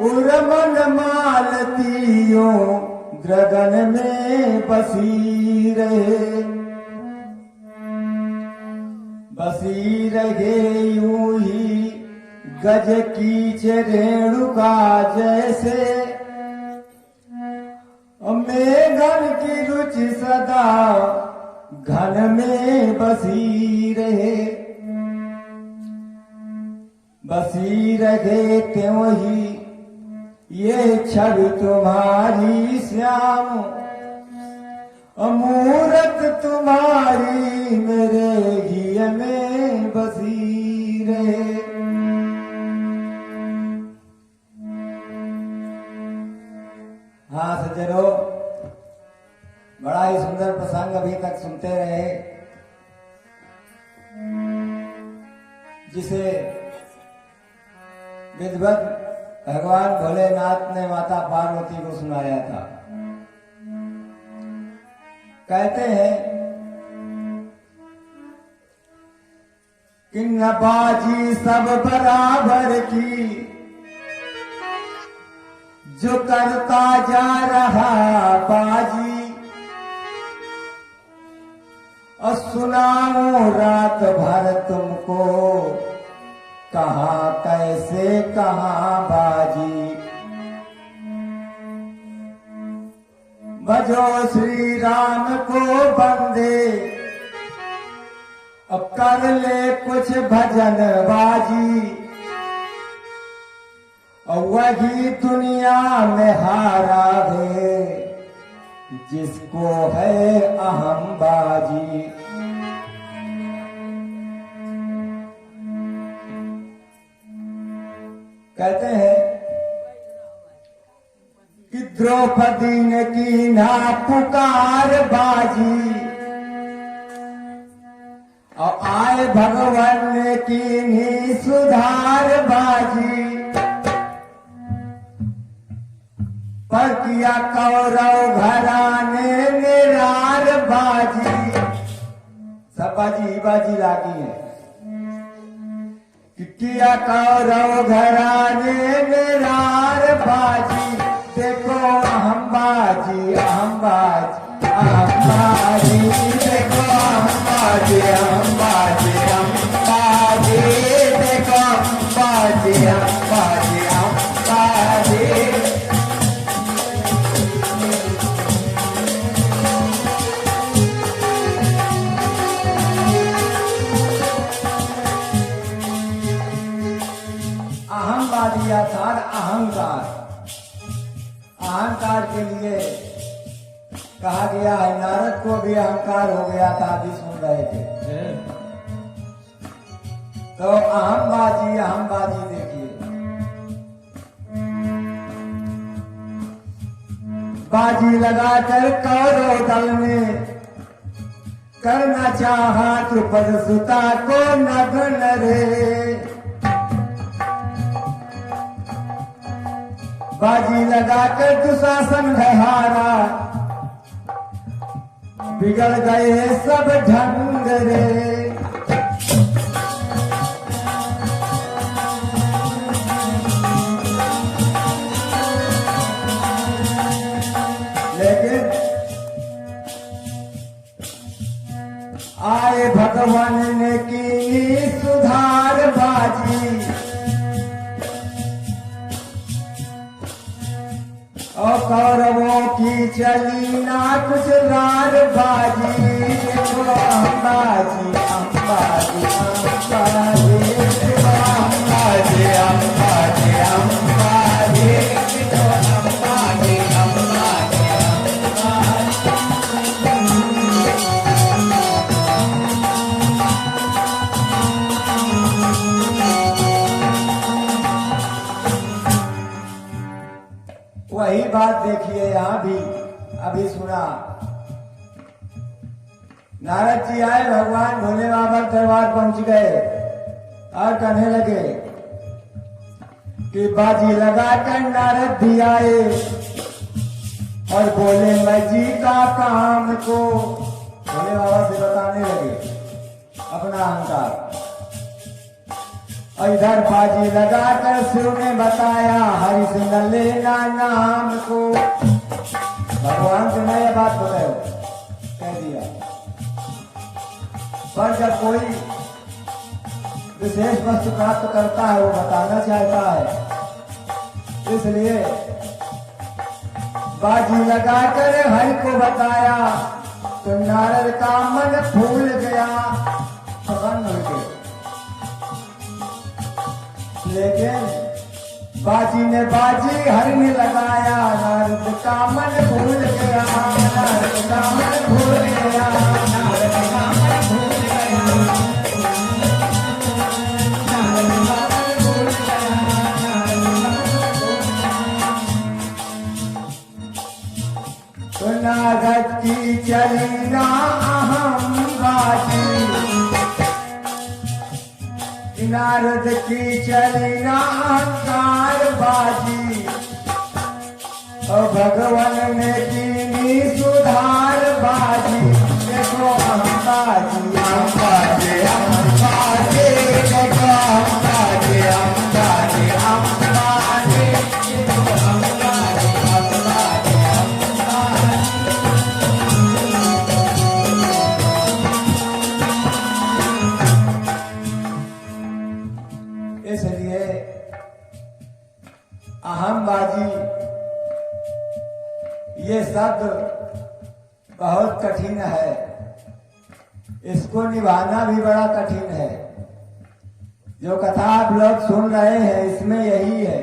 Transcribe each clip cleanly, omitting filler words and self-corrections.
उर्मन मालतियों द्रगन में बसी रहे यूं ही गज कीच रेणुका जैसे। मेघन की रुचि सदा घन में बसी रहे त्यों ही ये छवि तुम्हारी श्याम, मूरत तुम्हारी मेरे घी में बसी रहे। हाँ सज्जनों, बड़ा ही सुंदर प्रसंग अभी तक सुनते रहे, जिसे विधिवत भगवान भोलेनाथ ने माता पार्वती को सुनाया था। कहते हैं कि न बाजी सब बराबर की, जो करता जा रहा बाजी। और सुनाऊं रात भर तुमको, कहां कैसे कहां बाजी। भजो श्री राम को बंदे, अब कर ले कुछ भजन बाजी। और वही दुनिया में हारा है, जिसको है अहम बाजी। कहते हैं कि द्रौपदी ने की ना पुकार बाजी, और आए भगवान ने की नी सुधार बाजी। पर किया कौरव घराने निरार बाजी। सब बाजी बाजी लागी है कि किया कौरव घराने निरार बाजी। देखो अहम बाजी अहम बाजी अहम बाजी, देखो अहम बाजी अहम बाजी अहम बाजी, देखो अहम बाजी अहम बाजी अहम बाजी। अहंकार अहंकार अहंकार के लिए कहा गया है। नारद को भी अहंकार हो गया था, अभी सुन रहे थे। तो अहमबाजी देखिए, बाजी लगाकर कौरव दल में करना चाहा द्रुपद सुता को नग्न रे। बाजी लगाकर दुशासन है हारा, बिगड़ गए सब ढंग रे। लेकिन आए भगवान ने की सुधार बाजी, और कौरवों की चली ना कुछ रार बाजी। देखो अंबाजी अंबाजी अंबाजी, देखो अंबाजी अंबाजी अंबाजी, देखो अंबाजी अंबाजी अंबाजी। वही बात देखिए यहां भी अभी सुना। नारद जी आए, भगवान भोले बाबा दरबार पहुंच गए और कहने लगे कि बाजी लगाकर नारद भी आए और बोले मैं जी का काम को भोले बाबा से बताने लगे अपना अहंकार। और इधर बाजी लगाकर शिव ने बताया हरि से न लेना नाम को। भगवान से मैं ये बात बोले हो कह दिया। पर जब कोई विशेष वस्तु प्राप्त करता है वो बताना चाहता है, इसलिए बाजी लगाकर हरि को बताया तो नारद का मन फूल गया, प्रसन्न हो गए। लेकिन बाजी ने बाजी हरि ने लगाया, नारद का मन भूल गया, नारद का मन भूल गया, नारद का मन भूल गया, नारद का मन भूल गया, तो नारद की चली ना अहम बाजी, नारद की चली ना अहंकार बाजी, और भगवान ने की सुधार बाजी। देखो हम बाजी हम बाजे हम बाजे, देखो हम बाजे हम बाजे हम बाजे, देखो हम बाजे हम बाजे हम बाजे। इसलिए अहमबाजी ये शब्द बहुत कठिन है, इसको निभाना भी बड़ा कठिन है। जो कथा आप लोग सुन रहे हैं इसमें यही है।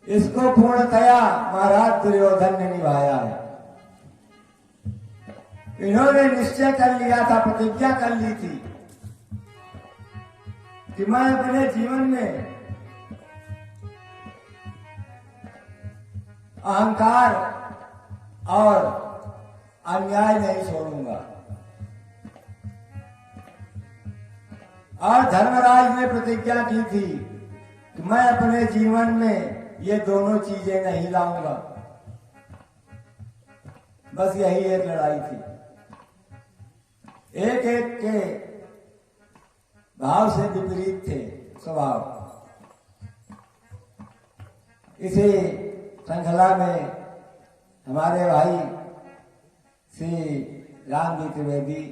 इसको पूर्णतया महाराज दुर्योधन ने निभाया है। इन्होंने निश्चय कर लिया था, प्रतिज्ञा कर ली थी कि मैं अपने जीवन में अहंकार और अन्याय नहीं छोड़ूंगा। और धर्मराज ने प्रतिज्ञा की थी कि मैं अपने जीवन में ये दोनों चीजें नहीं लाऊंगा। बस यही एक लड़ाई थी। एक एक के भाव से विपरीत थे स्वभाव। इसी श्रृंखला में हमारे भाई श्री राम जी त्रिवेदी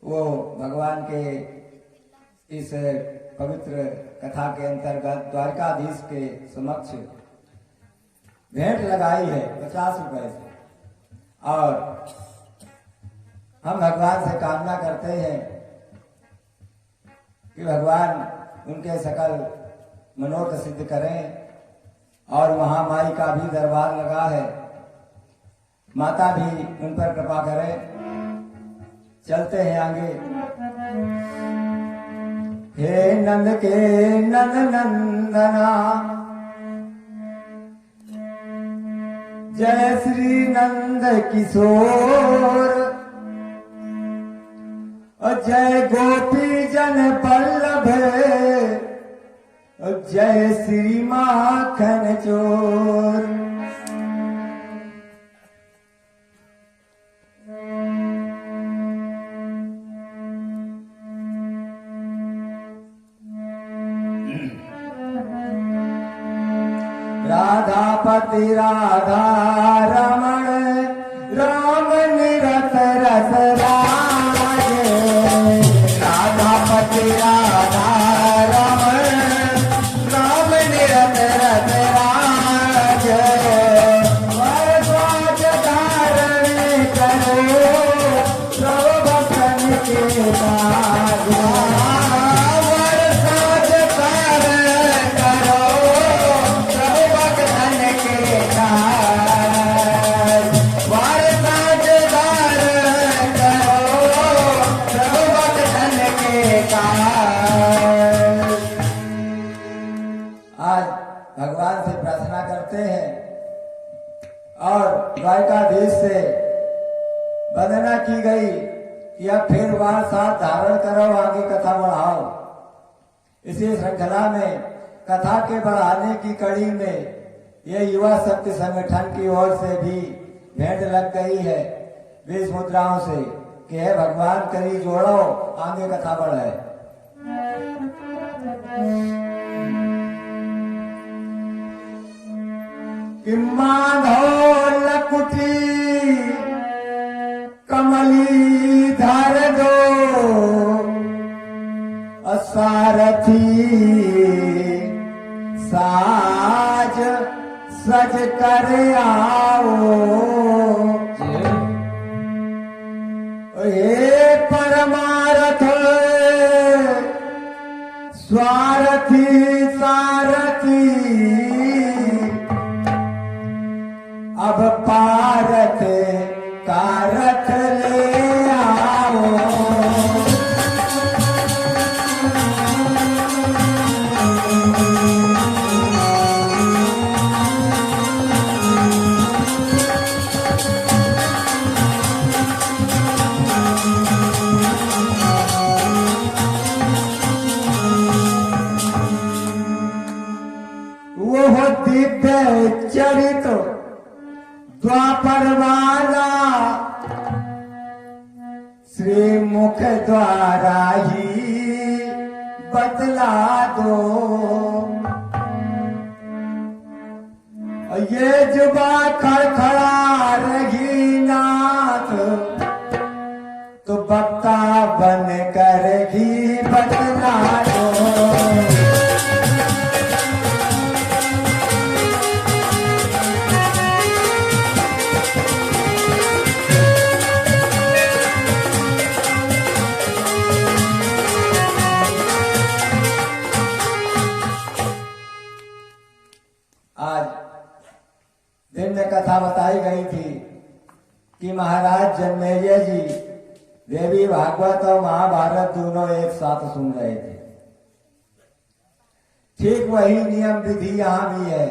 वो भगवान के इस पवित्र कथा के अंतर्गत द्वारकाधीश के समक्ष भेंट लगाई है 50 रुपए से। और हम भगवान से कामना करते हैं कि भगवान उनके सकल मनोरथ सिद्ध करें। और महामाई का भी दरबार लगा है, माता भी उन पर कृपा करें। चलते हैं आगे। हे नंद के नंद नंदना, जय श्री नंद किशोर, जय गोपी जन पल्लभ, जय श्री माखन चोर। राधापति राधा रमण, राम निरत रस राज। राधापति राधा रमण, राम निरत रस राज। वरद्वाज धारण करो, सब भक्तन के काज। वरसाज धारण करो, सब भक्तन के काज। वरसाज धारण करो, सब भक्तन के काज। आज भगवान से प्रार्थना करते हैं और द्वारकाधीश से वंदना की गई कि अब फिर वहां साथ धारण करो, आगे कथा बढ़ाओ। इसी श्रृंखला में कथा के बढ़ाने की कड़ी में ये युवा शक्ति संगठन की ओर से भी भेंट लग गई है 20 मुद्राओं से। कि हे भगवान करी जोड़ो आगे कथा बढ़े। कि माधो लकुटी कमली धर दो सारथी साज सज कर आओ। हे परमारथ स्वारथी सारथी अब पारथ कारथ ले आओ। वो दिव्य चरित द्वापर वाला श्री मुख द्वारा ही बतला दो। ये जुबा खड़खड़ा रही नाथ तो बक्ता बन कर ही बतला दो। आज दिन में कथा बताई गई थी कि महाराज जन्मेजय जी देवी भागवत और महाभारत दोनों एक साथ सुन रहे थे। ठीक वही नियम विधि यहां भी है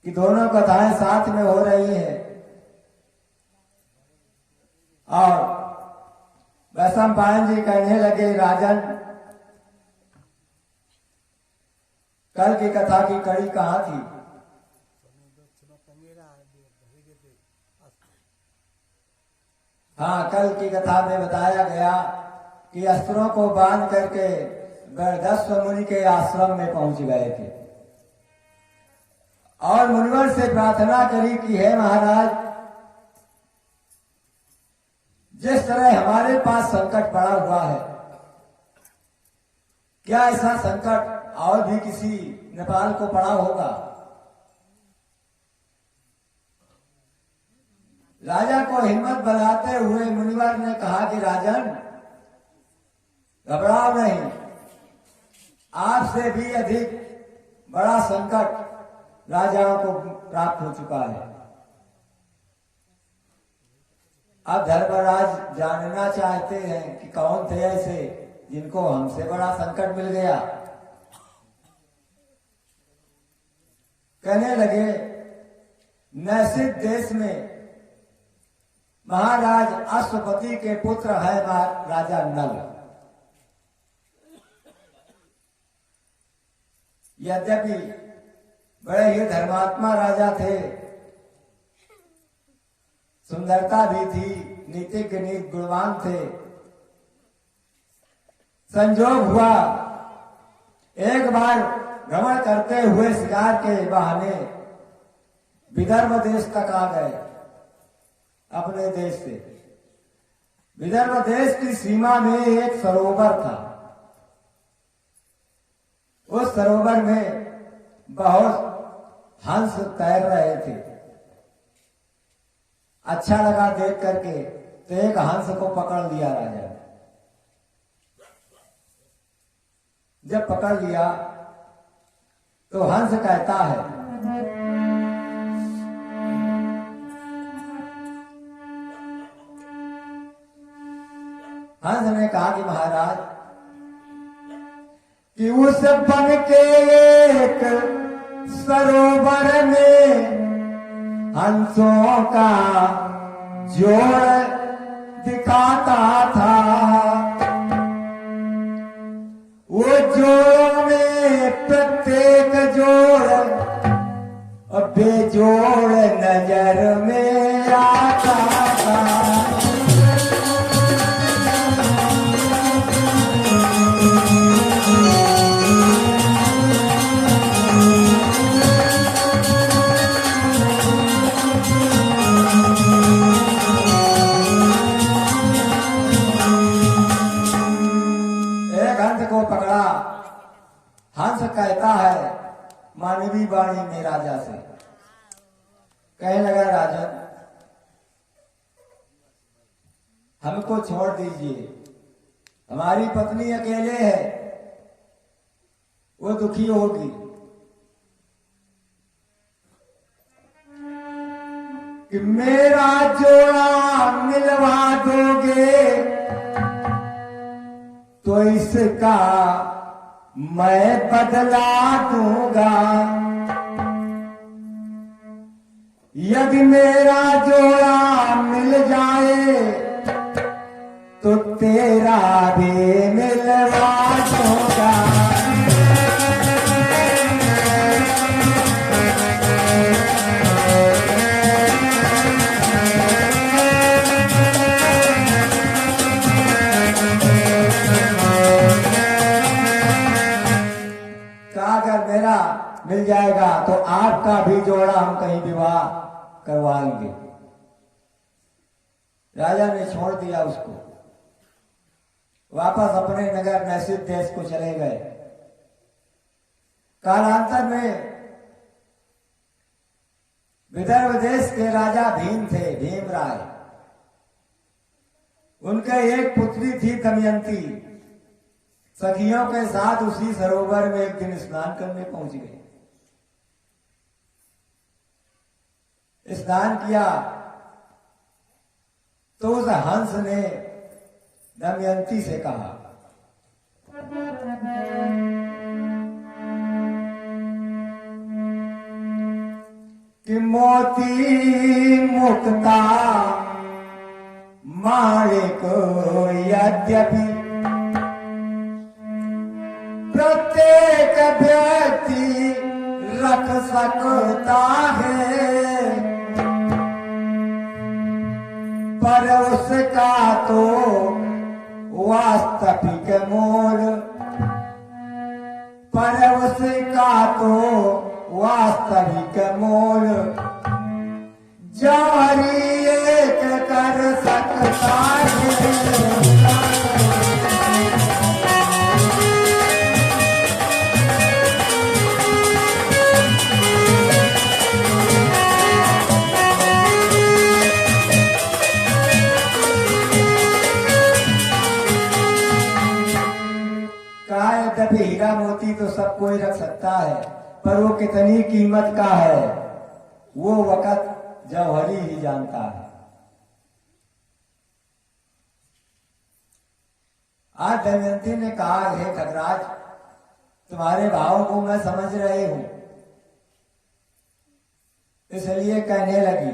कि दोनों कथाएं साथ में हो रही हैं। और वैशम पायन जी कहने लगे, राजन कल की कथा की कड़ी कहाँ थी? हाँ, कल की कथा में बताया गया कि अस्त्रों को बांध करके दस्व मुनि के आश्रम में पहुंच गए थे और मुनिवर से प्रार्थना करी कि हे महाराज, जिस तरह हमारे पास संकट पड़ा हुआ है, क्या ऐसा संकट और भी किसी नेपाल को पड़ा होगा? राजा को हिम्मत बनाते हुए मुनिवर ने कहा कि राजन घबराओ नहीं, आपसे भी अधिक बड़ा संकट राजाओं को प्राप्त हो चुका है। अब धर्मराज जानना चाहते हैं कि कौन थे ऐसे जिनको हमसे बड़ा संकट मिल गया। कहने लगे, नैसिक देश में महाराज अश्वपति के पुत्र है राजा नल। यद्यपि बड़े ही धर्मात्मा राजा थे, सुंदरता भी थी, नीतिज्ञ गुणवान थे। संजोग हुआ एक बार भ्रमण करते हुए शिकार के बहाने विदर्भ देश तक आ गए अपने देश से। विदर्भ देश की सीमा में एक सरोवर था। उस सरोवर में बहुत हंस तैर रहे थे। अच्छा लगा देख करके, तो एक हंस को पकड़ लिया राजा। जब पकड़ लिया तो हंस कहता है, हंस ने कहा कि महाराज, कि उस बन के एक सरोवर में हंसों का जोड़ दिखाता था। वो जोड़ों में प्रत्येक जोड़ बेजोड़ नजर में आता था। का हंस कहता है मानवी वाणी में राजा से, कहने लगा राजन हमको छोड़ दीजिए, हमारी पत्नी अकेले है, वो दुखी होगी। कि मेरा जोड़ा मिलवा दोगे तो इसका मैं बदला दूंगा, यदि मेरा जोड़ा मिल जाए तो तेरा भी मिलवा दूंगा। अगर मेरा मिल जाएगा तो आपका भी जोड़ा हम कहीं विवाह करवाएंगे। राजा ने छोड़ दिया उसको, वापस अपने नगर नैसित देश को चले गए। कालांतर में विदर्भ देश के राजा भीम थे, भीमराय। उनके एक पुत्री थी दमयंती। सखियों के साथ उसी सरोवर में एक दिन स्नान करने पहुंच गए। स्नान किया तो उस हंस ने दमयंती से कहा कि मोती मुक्ता मारे को यद्यपि प्रत्येक व्यक्ति रख सकता है, पर उसका तो वास्तविक मोल, पर उसका तो वास्तविक मोल जौहरी एक कर सकता है। हीरा मोती तो सब कोई रख सकता है, पर वो कितनी कीमत का है वो वक्त जौहरी ही जानता है। आज दमयंती ने कहा, हे खगराज तुम्हारे भाव को मैं समझ रही हूं, इसलिए कहने लगी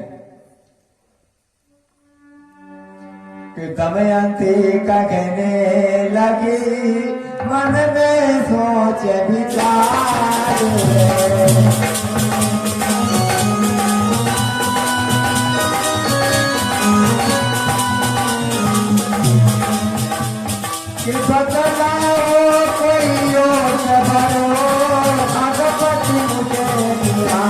कि दमयंती का कहने लगी मन में सोच विचार, कि बदलाओ कोई और भरो भगवती मुझे दिया।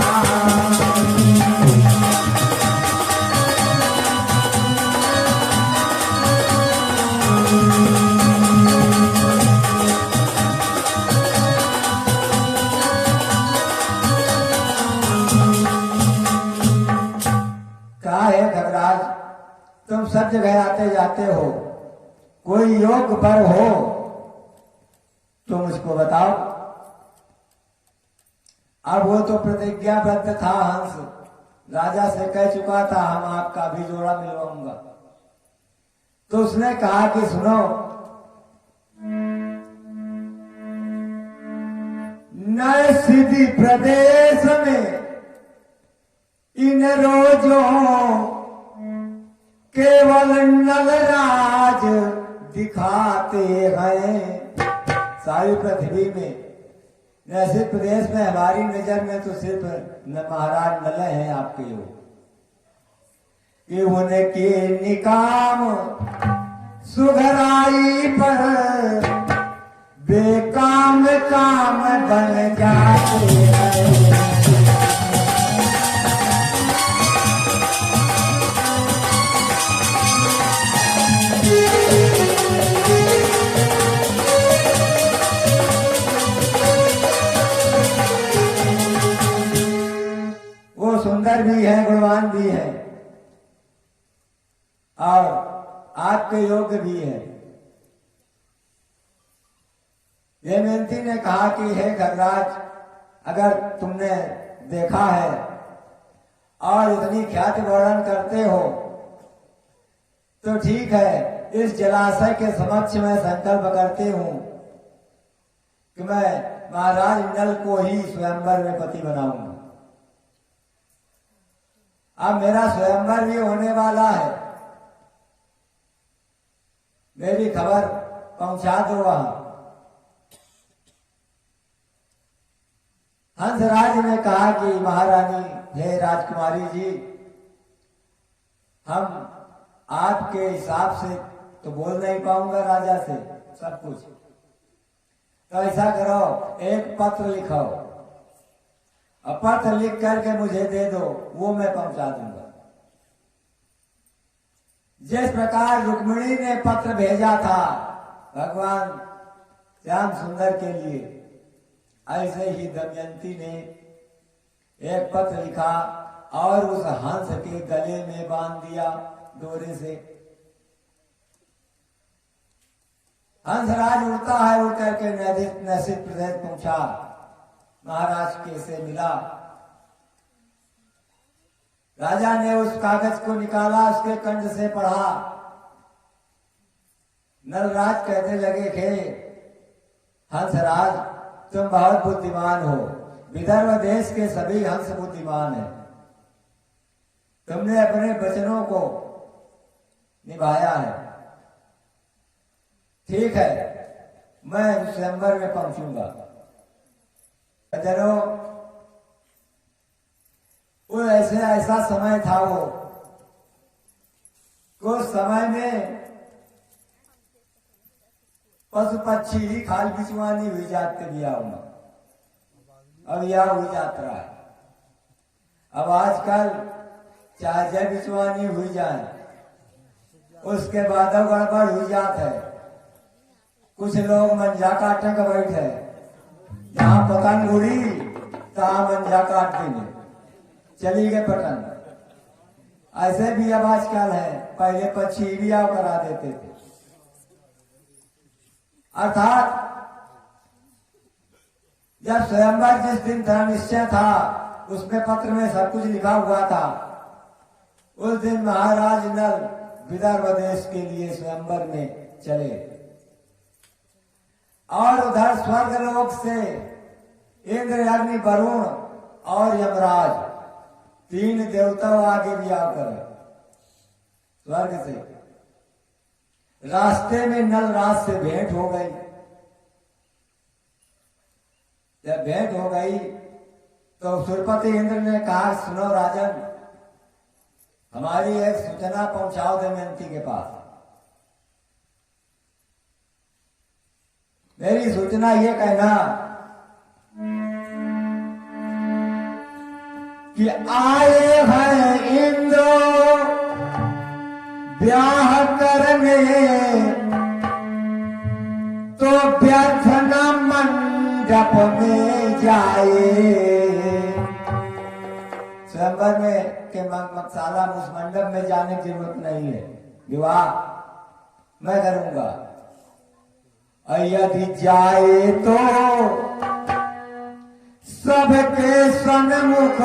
तुम सब जगह आते जाते हो, कोई योग वर हो तो मुझको बताओ। अब वो तो प्रतिज्ञाबद्ध था, हंस राजा से कह चुका था हम आपका भी जोड़ा मिलवाऊंगा। तो उसने कहा कि सुनो, नए सिद्धि प्रदेश में इन रोजों केवल नलराज दिखाते हैं। सारी पृथ्वी में नैसित प्रदेश में हमारी नजर में तो सिर्फ महाराज नल हैं आपके हो, कि उनके निकाम सुघराई पर बेकाम काम बन जाते हैं। बुद्धिमान भी हैं और आपके योग्य भी है। दमयंती ने कहा कि हे खगराज, अगर तुमने देखा है और इतनी ख्याति वर्णन करते हो तो ठीक है, इस जलाशय के समक्ष मैं संकल्प करती हूं कि मैं महाराज नल को ही स्वयंवर में पति बनाऊंगा। अब मेरा स्वयंवर भी होने वाला है, मेरी खबर पहुंचा दो वहां। हंसराज ने कहा कि महारानी, हे राजकुमारी जी, हम आपके हिसाब से तो बोल नहीं पाऊंगा राजा से सब कुछ, तो ऐसा करो, एक पत्र लिखो और पत्र लिख करके मुझे दे दो, वो मैं पहुंचा दूंगा। जिस प्रकार रुक्मिणी ने पत्र भेजा था भगवान श्याम सुंदर के लिए, ऐसे ही दमयंती ने एक पत्र लिखा और उस हंस के गले में बांध दिया डोरे से। हंसराज उड़ता है, उड़ करके नैसित प्रदेश पहुंचा, महाराज के से मिला। राजा ने उस कागज को निकाला, उसके कंठ से पढ़ा। नलराज कहने लगे कि हंसराज, तुम बहुत बुद्धिमान हो, विदर्भ देश के सभी हंस बुद्धिमान हैं, तुमने अपने वचनों को निभाया है। ठीक है, मैं स्वयंवर में पहुंचूंगा। वो ऐसा समय था, वो उस समय में पशु पक्षी ही खाल बिचवानी हुई जाते बियाह में, अब यह हुई जात रहा है। अब आजकल चाहे जय बिचवानी हुई जाए, उसके बाद गड़बड़ हुई जात है। कुछ लोग मंजा काटने का बैठे, जहां पतंग उड़ी तहां मंजा काट देंगे, चली गए पतंग। ऐसे भी अब आजकल है, पहले पक्षी भी आओ करा देते थे। अर्थात जब स्वयंवर जिस दिन था निश्चय था, उसमें पत्र में सब कुछ लिखा हुआ था। उस दिन महाराज नल विदर्भ देश के लिए स्वयंवर में चले और उधर स्वर्ग लोक से इंद्र, अग्नि, वरुण और यमराज, तीन देवताओं आगे भी आकर स्वर्ग से। रास्ते में नलराज से भेंट हो गई। जब भेंट हो गई तो सुरपति इंद्र ने कहा, सुनो राजन, हमारी एक सूचना पहुंचाओ दमयंती के पास। मेरी सूचना ये कहना कि आए हैं इंद्र ब्याह करने, तो व्यर्थ न मंडप में जाए। स्वयंवर में के मकसाला उस मंडप में जाने की जरूरत नहीं है, विवाह मैं करूंगा। यदि जाए तो सबके सन्मुख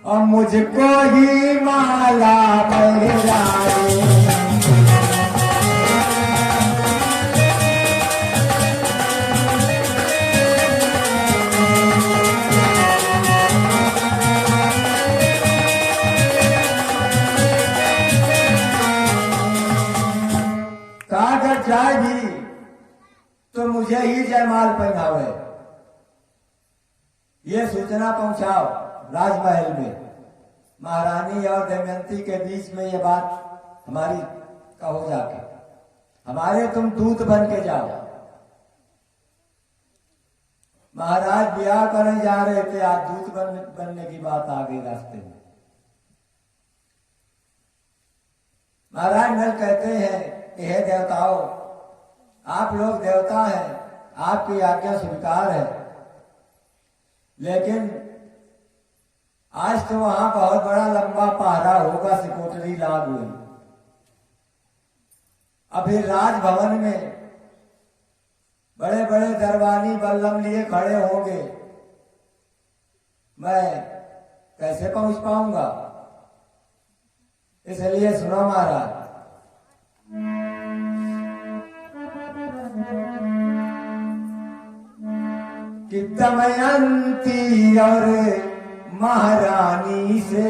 और मुझको ही माला पहराए। अगर जाए भी तो मुझे ही जयमाल पहनावे, ये सूचना पहुंचाओ राजमहल में। महारानी और दमयंती के बीच में ये बात हमारी कहो जाके, हमारे तुम दूत बन के जाओ। महाराज ब्याह करने जा रहे थे, आज दूत बनने की बात आ गई रास्ते में। महाराज नल कहते हैं, हे देवताओं, आप लोग देवता हैं, आपकी आज्ञा स्वीकार है, लेकिन आज तो वहां बहुत बड़ा लंबा पहरा होगा, सिकोटरी लाग हुई। अभी राजभवन में बड़े बड़े दरबारी बल्लम लिए खड़े होंगे, मैं कैसे पहुंच पाऊंगा? इसलिए सुनो महाराज, कि दमयंती और महारानी से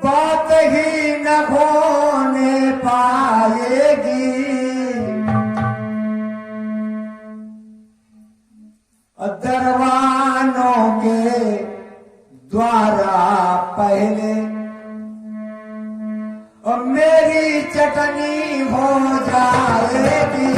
बात ही न होने पाएगी, दरबानों के द्वारा पहले और मेरी चटनी हो जाएगी।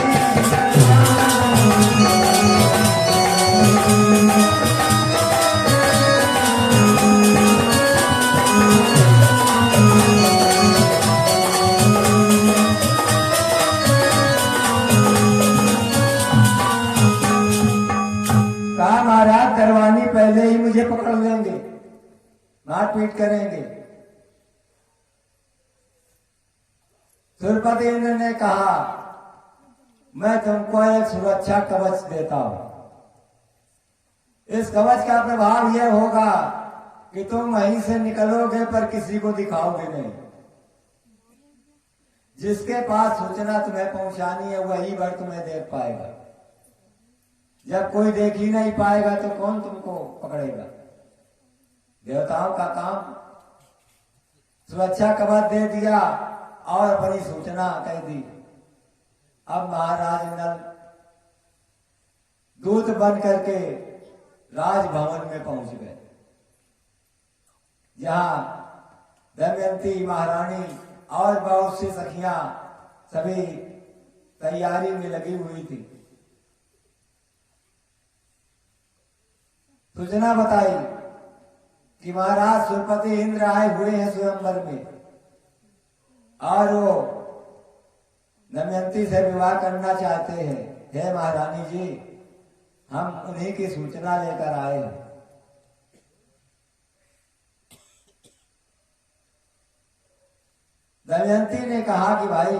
कहा महाराज दरबानी पहले ही मुझे पकड़ लेंगे, मारपीट करेंगे। सुरपति इंद्र ने कहा मैं तुमको एक सुरक्षा कवच देता हूं। इस कवच का प्रभाव यह होगा कि तुम वहीं से निकलोगे पर किसी को दिखाओगे नहीं। जिसके पास सूचना तुम्हें पहुंचानी है वही वर तुम्हें देख पाएगा। जब कोई देख ही नहीं पाएगा तो कौन तुमको पकड़ेगा? देवताओं का काम सुरक्षा कवच दे दिया और अपनी सूचना कह दी। अब महाराज नल दूत बन करके राजभवन में पहुंच गए, जहां दमयंती महारानी और बहुत सी सखियां सभी तैयारी में लगी हुई थी। सूचना बताई कि महाराज सुरपति इंद्र आए हुए हैं स्वयंवर में और वो दमयंती से विवाह करना चाहते हैं। हे महारानी जी, हम उन्हीं की सूचना लेकर आए हैं। दमयंती ने कहा कि भाई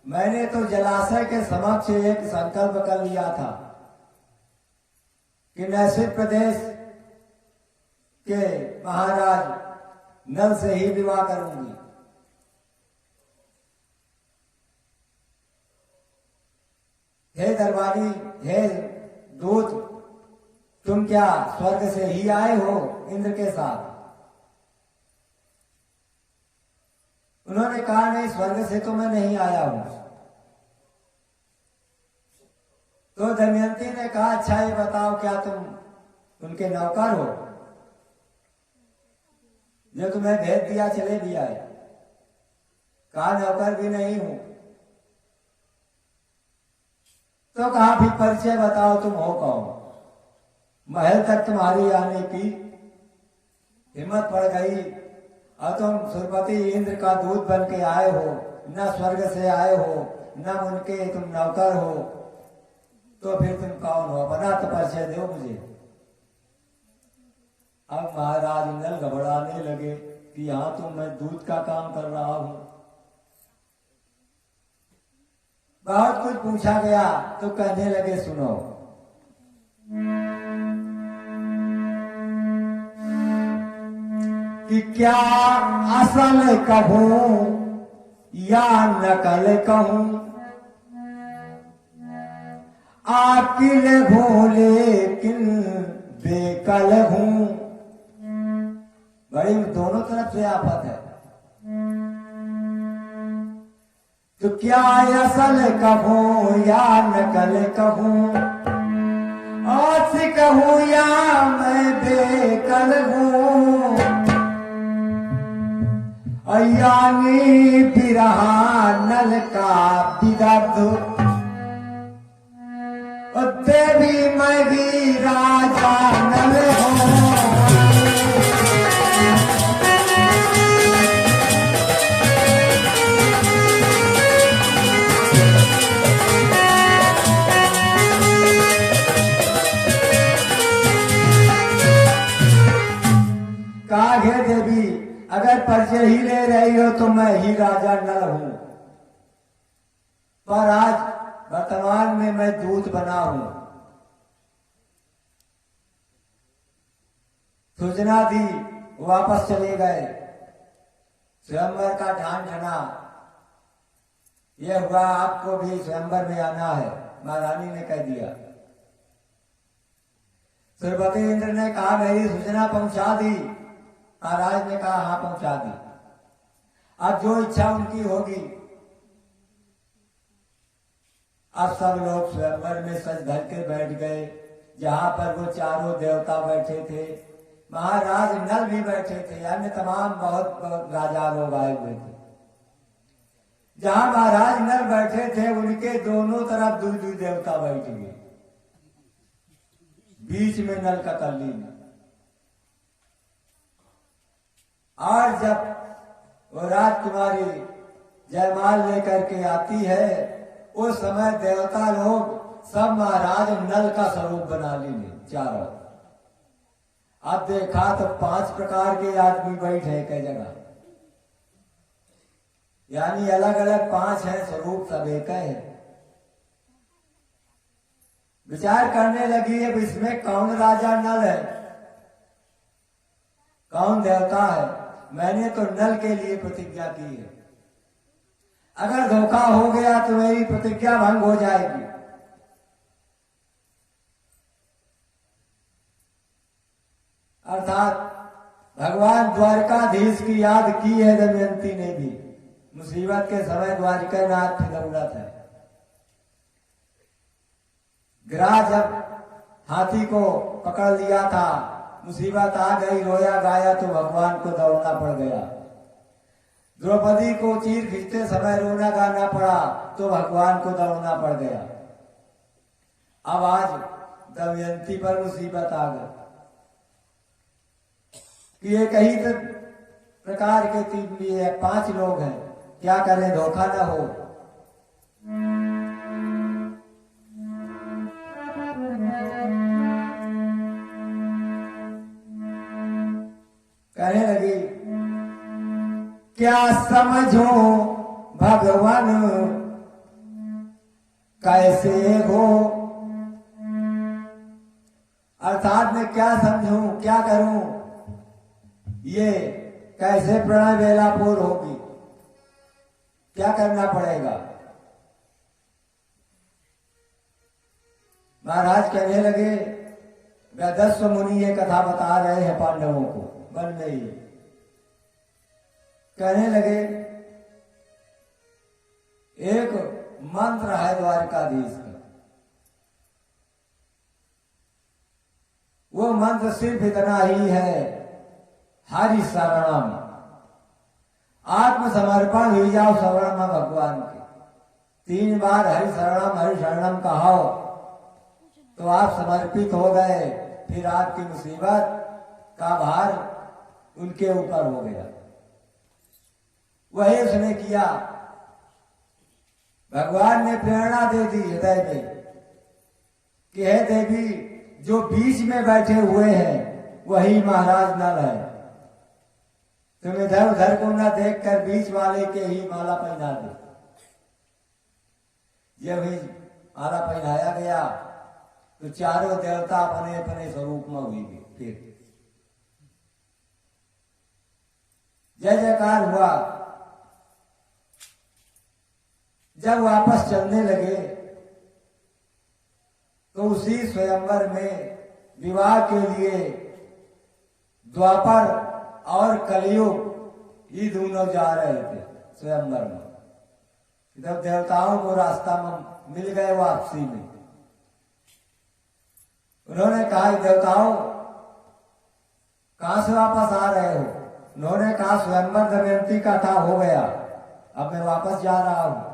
मैंने तो जलाशय के समक्ष एक संकल्प कर लिया था कि नैसिक प्रदेश के महाराज नल से ही विवाह करूंगी। हे दरबारी, हे दूत, तुम क्या स्वर्ग से ही आए हो इंद्र के साथ? उन्होंने कहा नहीं, स्वर्ग से तो मैं नहीं आया हूं। तो दमयंती ने कहा अच्छा ये बताओ, क्या तुम उनके नौकर हो जो तुम्हें भेज दिया चले भी आए? कहा नौकर भी नहीं हूं। तो कहा फिर परिचय बताओ, तुम हो कौन? महल तक तुम्हारी आने की हिम्मत पड़ गई और तुम सुरपति इंद्र का दूत बन के आए हो, न स्वर्ग से आए हो न उनके तुम नौकर हो, तो फिर तुम कौन हो? बना तो परिचय दो मुझे। अब महाराज नल घबराने लगे कि यहां तो मैं दूत का काम कर रहा हूं। बहुत कुछ पूछा गया तो कहने लगे सुनो, कि क्या असल कहूं या नकल कहूं, आकिल हूं लेकिन बेकल हूं। बड़ी दोनों तरफ से आफत है। तो क्या असल कहूं या नकल कहूं, आज कहूं या मैं बेकल हूं, यानी बिरहा नल का विदर्भ, देवी मैं भी राजा नल हूं। मैं ही राजा नल हूं, पर आज वर्तमान में मैं दूत बना हूं। सूचना दी, वापस चले गए। स्वयंवर का ध्यान ठना, यह हुआ आपको भी स्वयंवर में आना है, महारानी ने कह दिया। सुरपति इंद्र ने कहा मेरी सूचना पहुंचा दी। महाराज ने कहा हाँ पहुंचा दी, अब जो इच्छा उनकी होगी। अब सब लोग स्वयंवर में सज धर के बैठ गए, जहां पर वो चारों देवता बैठे थे, महाराज नल भी बैठे थे, अन्य तमाम बहुत राजा लोग आए हुए थे। जहां महाराज नल बैठे थे उनके दोनों तरफ दूर दूर देवता बैठ गए, बीच में नल का तल्लीन। और जब वो राजकुमारी जयमाल लेकर के आती है, उस समय देवता लोग सब महाराज नल का स्वरूप बना लिए चारों। अब देखा तो 5 प्रकार के आदमी बैठे कई जगह, यानी अलग अलग 5 हैं, स्वरूप सब एक है। विचार करने लगी अब इसमें कौन राजा नल है, कौन देवता है। मैंने तो नल के लिए प्रतिज्ञा की है, अगर धोखा हो गया तो मेरी प्रतिज्ञा भंग हो जाएगी। अर्थात भगवान द्वारकाधीश की याद की है दमयंती ने भी। मुसीबत के समय द्वारिकानाथ की जरूरत है। गिरा जब हाथी को पकड़ लिया था, मुसीबत आ गई, रोया गाया तो भगवान को दौड़ना पड़ गया। द्रौपदी को चीर खींचते समय रोना गाना पड़ा तो भगवान को दौड़ना पड़ गया। अब आज दमयंती पर मुसीबत आ गई कि एक ही प्रकार के 5 लोग हैं, क्या करें धोखा न हो। कहने लगी क्या समझो भगवान कैसे हो, अर्थात मैं क्या समझूं क्या करूं, ये कैसे प्रणय बेलापुर होगी, क्या करना पड़ेगा। महाराज कहने लगे वेदस्व मुनि ये कथा बता रहे हैं पांडवों को वन में ही। कहने लगे एक मंत्र है द्वारकाधीश का, वो मंत्र सिर्फ इतना ही है, हरि शरणम, आत्मसमर्पण हुई जाओ शरणम भगवान के। 3 बार हरि शरणम कहो तो आप समर्पित हो गए, फिर आपकी मुसीबत का भार उनके ऊपर हो गया। वही उसने किया। भगवान ने प्रेरणा दे दी हृदय में कि हे देवी, जो बीच में बैठे हुए हैं वही महाराज नल है। तुम इधर उधर को न देख कर बीच वाले के ही माला पहना दे। ये भी माला पहनाया गया तो चारों देवता अपने अपने स्वरूप में हुई गए। फिर जय जयकार हुआ। जब वापस चलने लगे तो उसी स्वयंवर में विवाह के लिए द्वापर और कलयुग ये दोनों जा रहे थे स्वयंवर में। जब देवताओं को रास्ता में मिल गए वापसी में, उन्होंने कहा देवताओं कहां से वापस आ रहे हो। उन्होंने कहा स्वयंवर दमयंती का था हो गया, अब मैं वापस जा रहा हूं।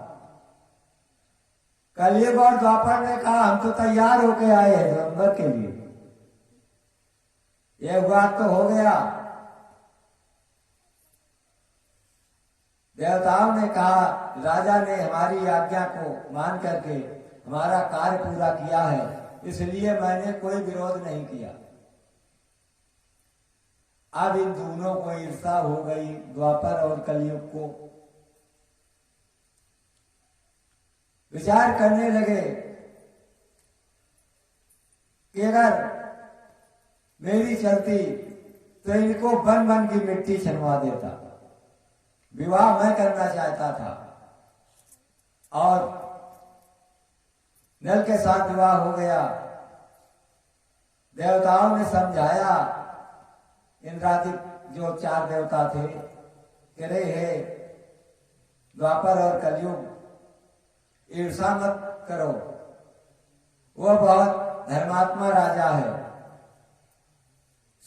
कलयुग और द्वापर ने कहा हम तो तैयार होके आए हैं स्वयंवर के लिए, ये हुआ तो हो गया। देवताओं ने कहा राजा ने हमारी आज्ञा को मान करके हमारा कार्य पूरा किया है, इसलिए मैंने कोई विरोध नहीं किया। अब इन दोनों को ईर्षा हो गई, द्वापर और कलयुग को। विचार करने लगे कि अगर मेरी चलती तो इनको बन बन की मिट्टी छनवा देता। विवाह मैं करना चाहता था और नल के साथ विवाह हो गया। देवताओं ने समझाया, इंद्रादि जो 4 देवता थे, कह रहे हे द्वापर और कलयुग ईर्षा मत करो, वो बहुत धर्मात्मा राजा है।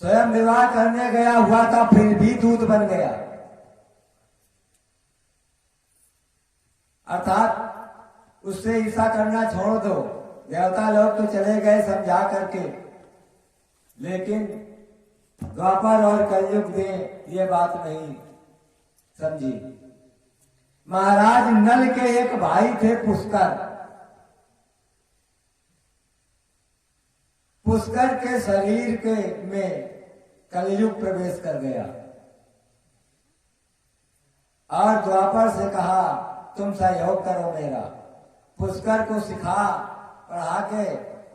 स्वयं विवाह करने गया हुआ था, फिर भी दूत बन गया। अर्थात उससे ईर्षा करना छोड़ दो। देवता लोग तो चले गए समझा करके, लेकिन द्वापर और कलयुग ने ये बात नहीं समझी। महाराज नल के एक भाई थे पुष्कर। पुष्कर के शरीर के में कलयुग प्रवेश कर गया और द्वापर से कहा तुम सहयोग करो मेरा। पुष्कर को सिखा पढ़ा के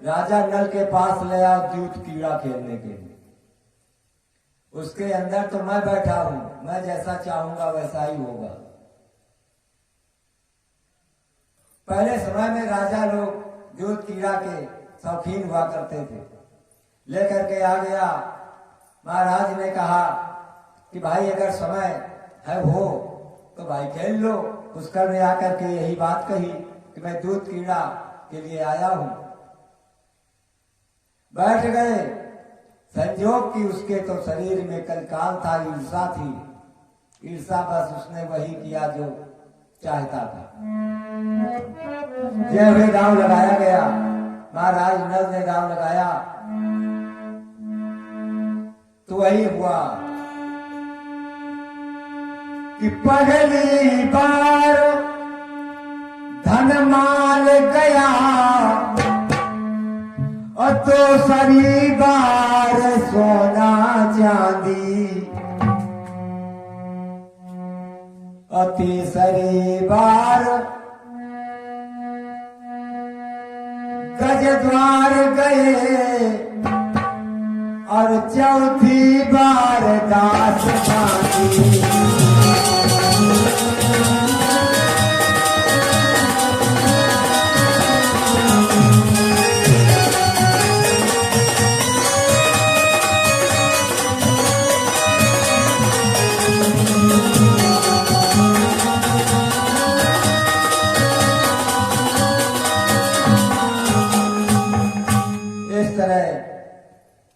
राजा नल के पास ले आओ द्यूत कीड़ा खेलने के लिए। उसके अंदर तो मैं बैठा हूं, मैं जैसा चाहूंगा वैसा ही होगा। पहले समय में राजा लोग द्यूत कीड़ा के शौकीन हुआ करते थे। लेकर के आ गया। महाराज ने कहा कि भाई अगर समय है हो तो भाई खेल लो। पुष्कर ने आकर के यही बात कही कि मैं दूध कीड़ा के लिए आया हूं। बैठ गए। संजोग की उसके तो शरीर में कलकाल था, ईर्षा थी। ईर्षा बस उसने वही किया जो चाहता था। जय हुए दांव लगाया गया। महाराज नल ने दांव लगाया तो वही हुआ कि पहली बार धन माल गया और दूसरी बार सोना चांदी और तीसरी बार गज द्वार गए और चौथी बार दास बांधी।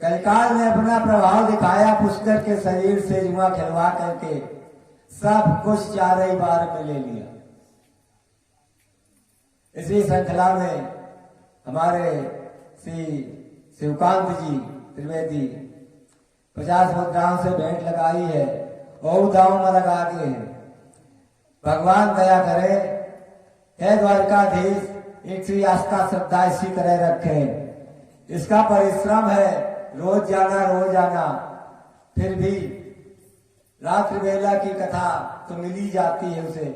कलिकाल ने अपना प्रभाव दिखाया। पुष्कर के शरीर से जुआ खिलवा करके सब कुछ 4 ही बार में ले लिया। इसी श्रृंखला में हमारे श्री शिवकांत जी त्रिवेदी 50 मुद्राओं से भेंट लगाई है और दांव में लगा के है। भगवान दया करे, हे द्वारकाधीश, एक सी आस्था श्रद्धा इसी तरह रखे। इसका परिश्रम है रोज जाना रोज आना, फिर भी रात्रि वेला की कथा तो मिली जाती है उसे।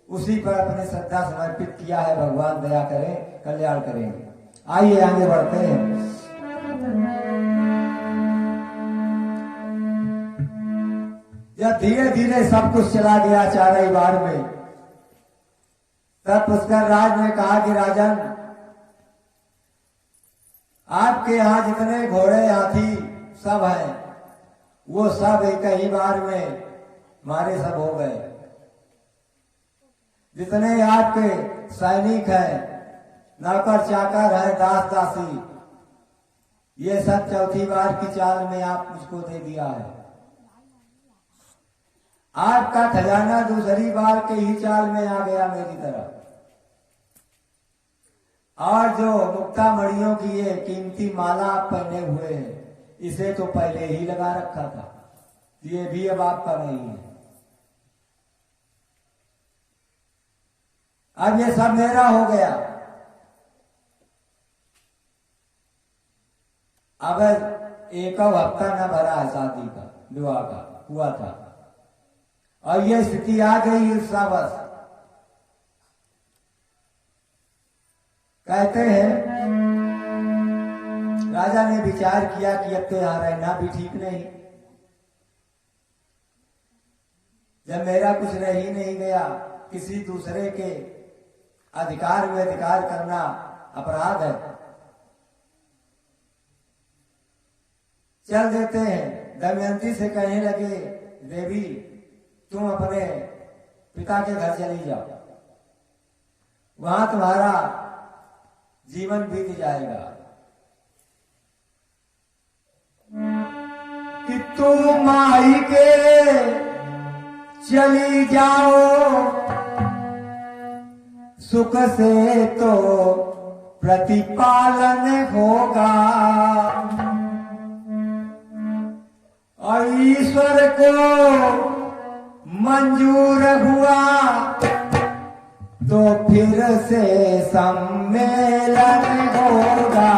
उसी पर अपने श्रद्धा समर्पित किया है। भगवान दया करें, कल्याण करेंगे। आइए आगे बढ़ते हैं। जब धीरे धीरे सब कुछ चला गया 4 ही बार में, तब पुष्कर राज ने कहा कि राजन, आपके यहाँ जितने घोड़े हाथी सब हैं, वो सब एक ही बार में हमारे सब हो गए। जितने आपके सैनिक हैं, नौकर चाकर है, दास दासी, ये सब चौथी बार की चाल में आप मुझको दे दिया है। आपका खजाना दूसरी बार के ही चाल में आ गया मेरी तरफ। और जो मुक्ता मणियों की ये कीमती माला आप पहने हुए हैं, इसे तो पहले ही लगा रखा था, ये भी अब आपका नहीं है। अब ये सब मेरा हो गया। अब एक हफ्ता न भरा है शादी का, विवाह का हुआ था, और ये स्थिति आ गई ईर्षावश। कहते हैं राजा ने विचार किया कि अब तो यहाँ रहना भी ठीक नहीं, जब मेरा कुछ रह ही नहीं गया, किसी दूसरे के अधिकार में अधिकार करना अपराध है, चल देते हैं। दमयंती से कहने लगे, देवी तुम अपने पिता के घर चली जाओ, वहां तुम्हारा जीवन बीत जाएगा। कि तुम माई के चली जाओ, सुख से तो प्रतिपालन होगा, और ईश्वर को मंजूर हुआ तो फिर से सम्मेलन होगा।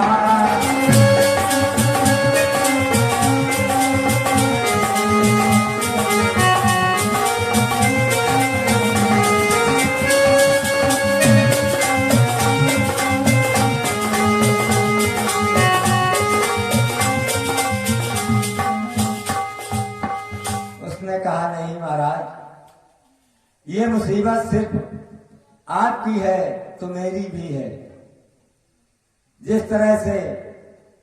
उसने कहा, नहीं महाराज, ये मुसीबत सिर्फ आपकी है तो मेरी भी है। जिस तरह से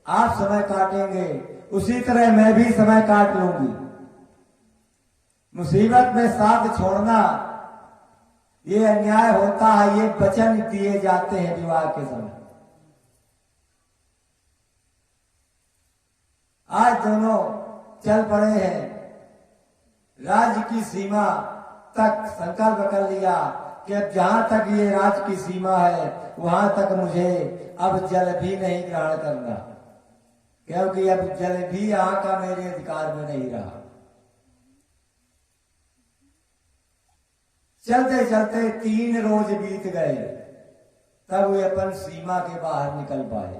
आप समय काटेंगे उसी तरह मैं भी समय काट लूंगी। मुसीबत में साथ छोड़ना ये अन्याय होता है, ये वचन दिए जाते हैं विवाह के समय। आज दोनों चल पड़े हैं, राज्य की सीमा तक संकल्प कर लिया कि अब जहां तक ये राज्य की सीमा है वहां तक मुझे अब जल भी नहीं ग्रहण करना, क्योंकि अब जल भी यहाँ का मेरे अधिकार में नहीं रहा। चलते चलते 3 रोज बीत गए, तब वे अपन सीमा के बाहर निकल पाए।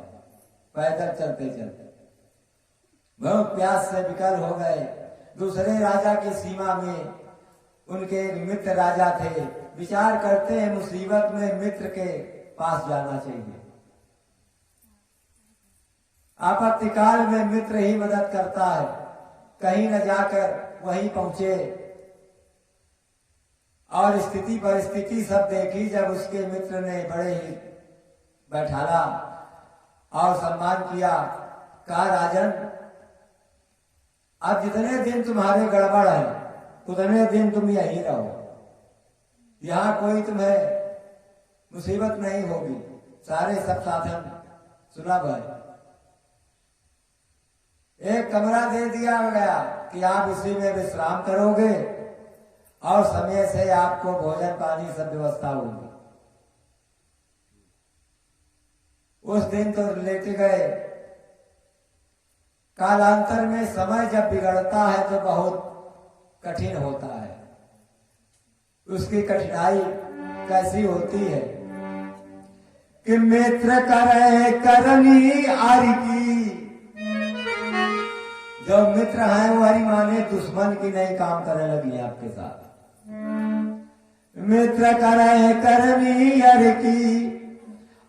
पैदल चलते चलते बहुत प्यास से विकल हो गए। दूसरे राजा की सीमा में उनके मित्र राजा थे, विचार करते हैं मुसीबत में मित्र के पास जाना चाहिए। आपातकाल में मित्र ही मदद करता है। कहीं न जाकर वहीं पहुंचे और स्थिति परिस्थिति सब देखी। जब उसके मित्र ने बड़े ही बैठाला और सम्मान किया, कहा, राजन, अब जितने दिन तुम्हारे गड़बड़ है उतने दिन तुम यहीं रहो, यहां कोई तुम्हें मुसीबत नहीं होगी, सारे सब साधन सुलभ है। एक कमरा दे दिया गया कि आप इसी में विश्राम करोगे और समय से आपको भोजन पानी सब व्यवस्था होगी। उस दिन तो लेट गए। कालांतर में समय जब बिगड़ता है तो बहुत कठिन होता है। उसकी कठिनाई कैसी होती है कि मित्र करे करनी आरी की। जो मित्र हैं वो हरी माने दुश्मन की नहीं काम करने लगी आपके साथ। मित्र करे करनी आरी की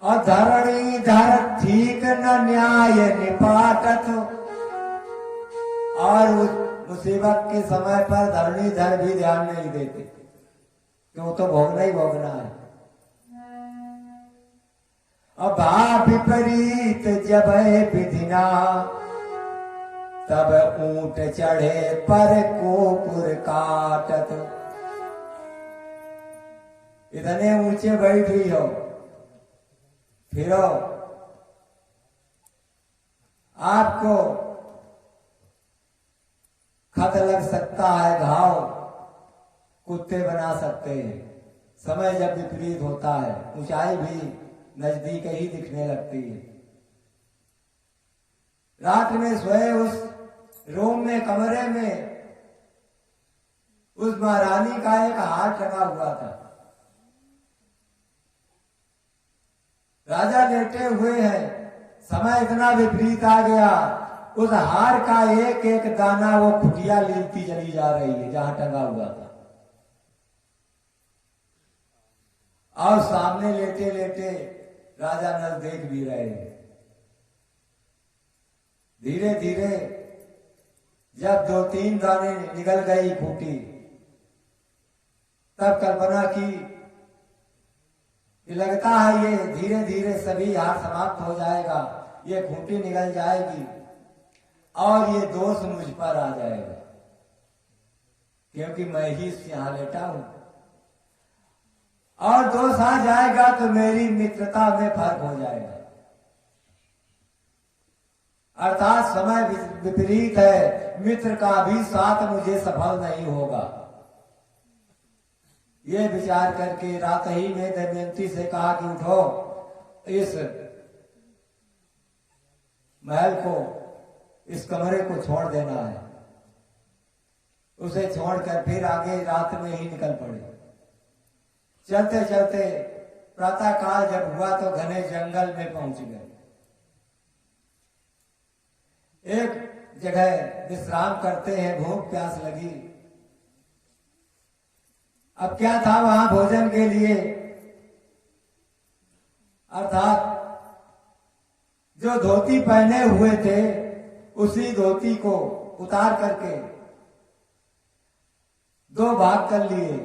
और धरणी धर ठीक न न्याय निपाटत। और उस मुसीबत के समय पर धरणीधर भी ध्यान नहीं देते, क्यों तो भोगना ही भोगना है। अब भाव विपरीत जब विधिना तब ऊंट चढ़े पर कोपुर काटत। इतने ऊंचे बैठी हो, फिरो आपको खत लग सकता है, घाव कुत्ते बना सकते हैं। समय जब विपरीत होता है ऊंचाई भी नजदीक ही दिखने लगती है। रात में सोए उस रूम में, कमरे में उस महारानी का एक हार टंगा हुआ था। राजा लेटे हुए हैं, समय इतना विपरीत आ गया, उस हार का एक एक दाना वो खुटिया लीलती चली जा रही है जहां टंगा हुआ था। और सामने लेटे लेटे राजा नजदीक भी रहे। धीरे धीरे जब 2-3 दाने निकल गई खूंटी, तब कल्पना की कि लगता है ये धीरे धीरे सभी हार समाप्त हो जाएगा, ये खूंटी निकल जाएगी और ये दोष मुझ पर आ जाएगा, क्योंकि मैं ही यहां लेटा हूं। और दोष आ जाएगा तो मेरी मित्रता में फर्क हो जाएगा, अर्थात समय विपरीत है, मित्र का भी साथ मुझे सफल नहीं होगा। ये विचार करके रात ही में दमयंती से कहा कि उठो, इस महल को, इस कमरे को छोड़ देना है। उसे छोड़कर फिर आगे रात में ही निकल पड़े। चलते चलते प्रातः काल जब हुआ तो घने जंगल में पहुंच गए। एक जगह विश्राम करते हैं, भूख प्यास लगी। अब क्या था वहां भोजन के लिए, अर्थात जो धोती पहने हुए थे उसी धोती को उतार करके 2 भाग कर लिए।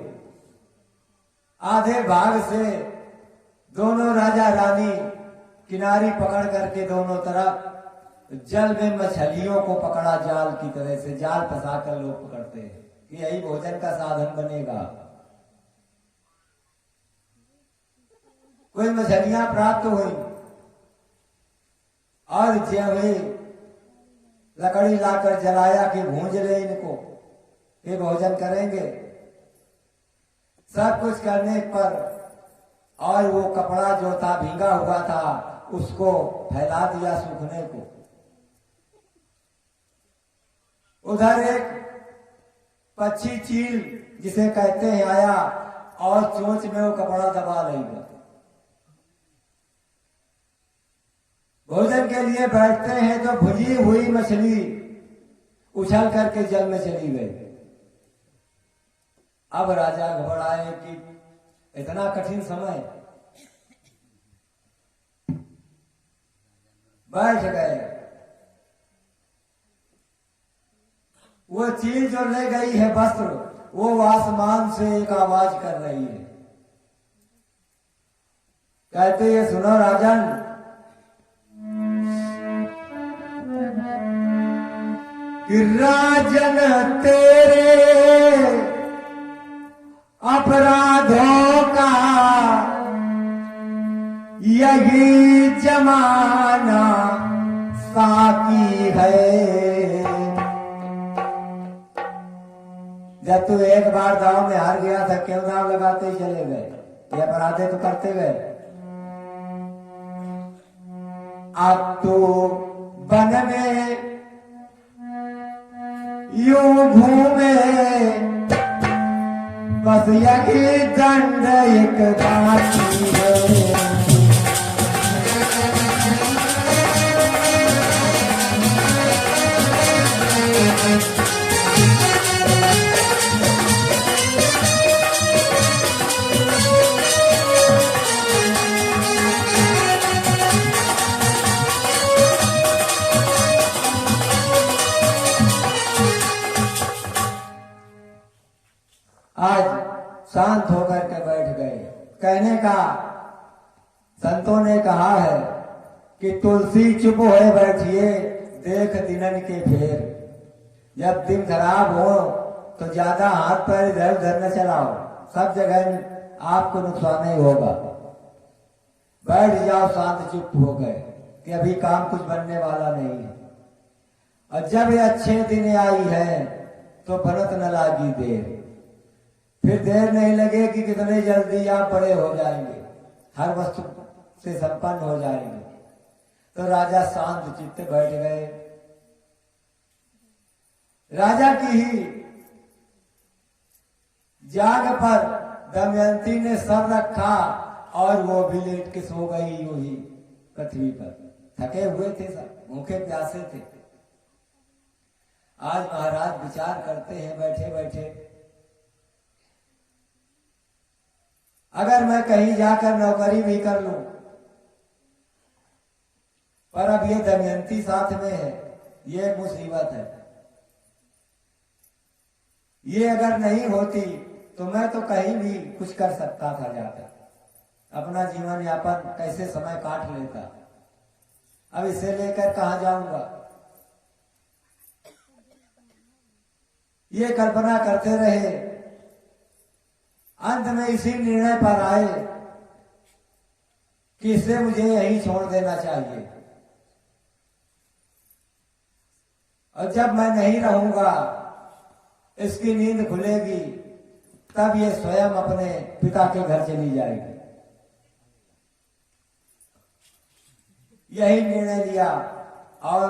आधे भाग से दोनों राजा रानी किनारी पकड़ करके दोनों तरफ जल में मछलियों को पकड़ा, जाल की तरह से जाल फंसाकर लोग पकड़ते हैं कि यही भोजन का साधन बनेगा। कोई मछलियां प्राप्त हुई और जब लकड़ी लाकर जलाया कि भूंज ले इनको, ये भोजन करेंगे। सब कुछ करने पर और वो कपड़ा जो था भींगा हुआ था उसको फैला दिया सूखने को। उधर एक पक्षी चील जिसे कहते हैं आया और चोंच में वो कपड़ा दबा लेगा। भोजन के लिए बैठते हैं तो भुजी हुई मछली उछल करके जल में चली गई। अब राजा घबराए कि इतना कठिन समय, बैठ गए। वो चील जो ले गई है वस्त्र, वो आसमान से एक आवाज कर रही है, कहते ये सुनो राजन, कि राजन तेरे अपराधों का यही जमाना साकी है। जब तू एक बार दांव में हार गया था, क्यों दांव लगाते ही चले गए? ये अपराधे तो करते गए। अब तो वन में यूं घूमे, बस यही दंड एक बाकी है। आज शांत होकर के बैठ गए। कहने का संतों ने कहा है कि तुलसी चुप होए बैठिए, देख दिनन के फेर। जब दिन खराब हो तो ज्यादा हाथ पैर इधर उधर न चलाओ, सब जगह आपको नुकसान ही होगा। बैठ जाओ, शांत चुप हो गए कि अभी काम कुछ बनने वाला नहीं है। और जब ये अच्छे दिन आई है तो भरत न लागी देर, फिर देर नहीं लगेगी, कितने जल्दी आप बड़े हो जाएंगे, हर वस्तु से संपन्न हो जाएंगे। तो राजा शांत चित्त बैठ गए। राजा की ही जाग पर दमयंती ने सर रखा और वो भी लेट के सो गई यूं ही पृथ्वी पर। थके हुए थे सब, भूखे प्यासे थे। आज महाराज विचार करते हैं बैठे बैठे, अगर मैं कहीं जाकर नौकरी भी कर लूं पर अब ये दमयंती साथ में है, ये मुसीबत है। ये अगर नहीं होती तो मैं तो कहीं भी कुछ कर सकता था, जाकर अपना जीवन यापन कैसे समय काट लेता। अब इसे लेकर कहां जाऊंगा, ये कल्पना करते रहे। अंत में इसी निर्णय पर आए कि इसे मुझे यहीं छोड़ देना चाहिए, और जब मैं नहीं रहूंगा, इसकी नींद खुलेगी, तब ये स्वयं अपने पिता के घर चली जाएगी। यही निर्णय लिया और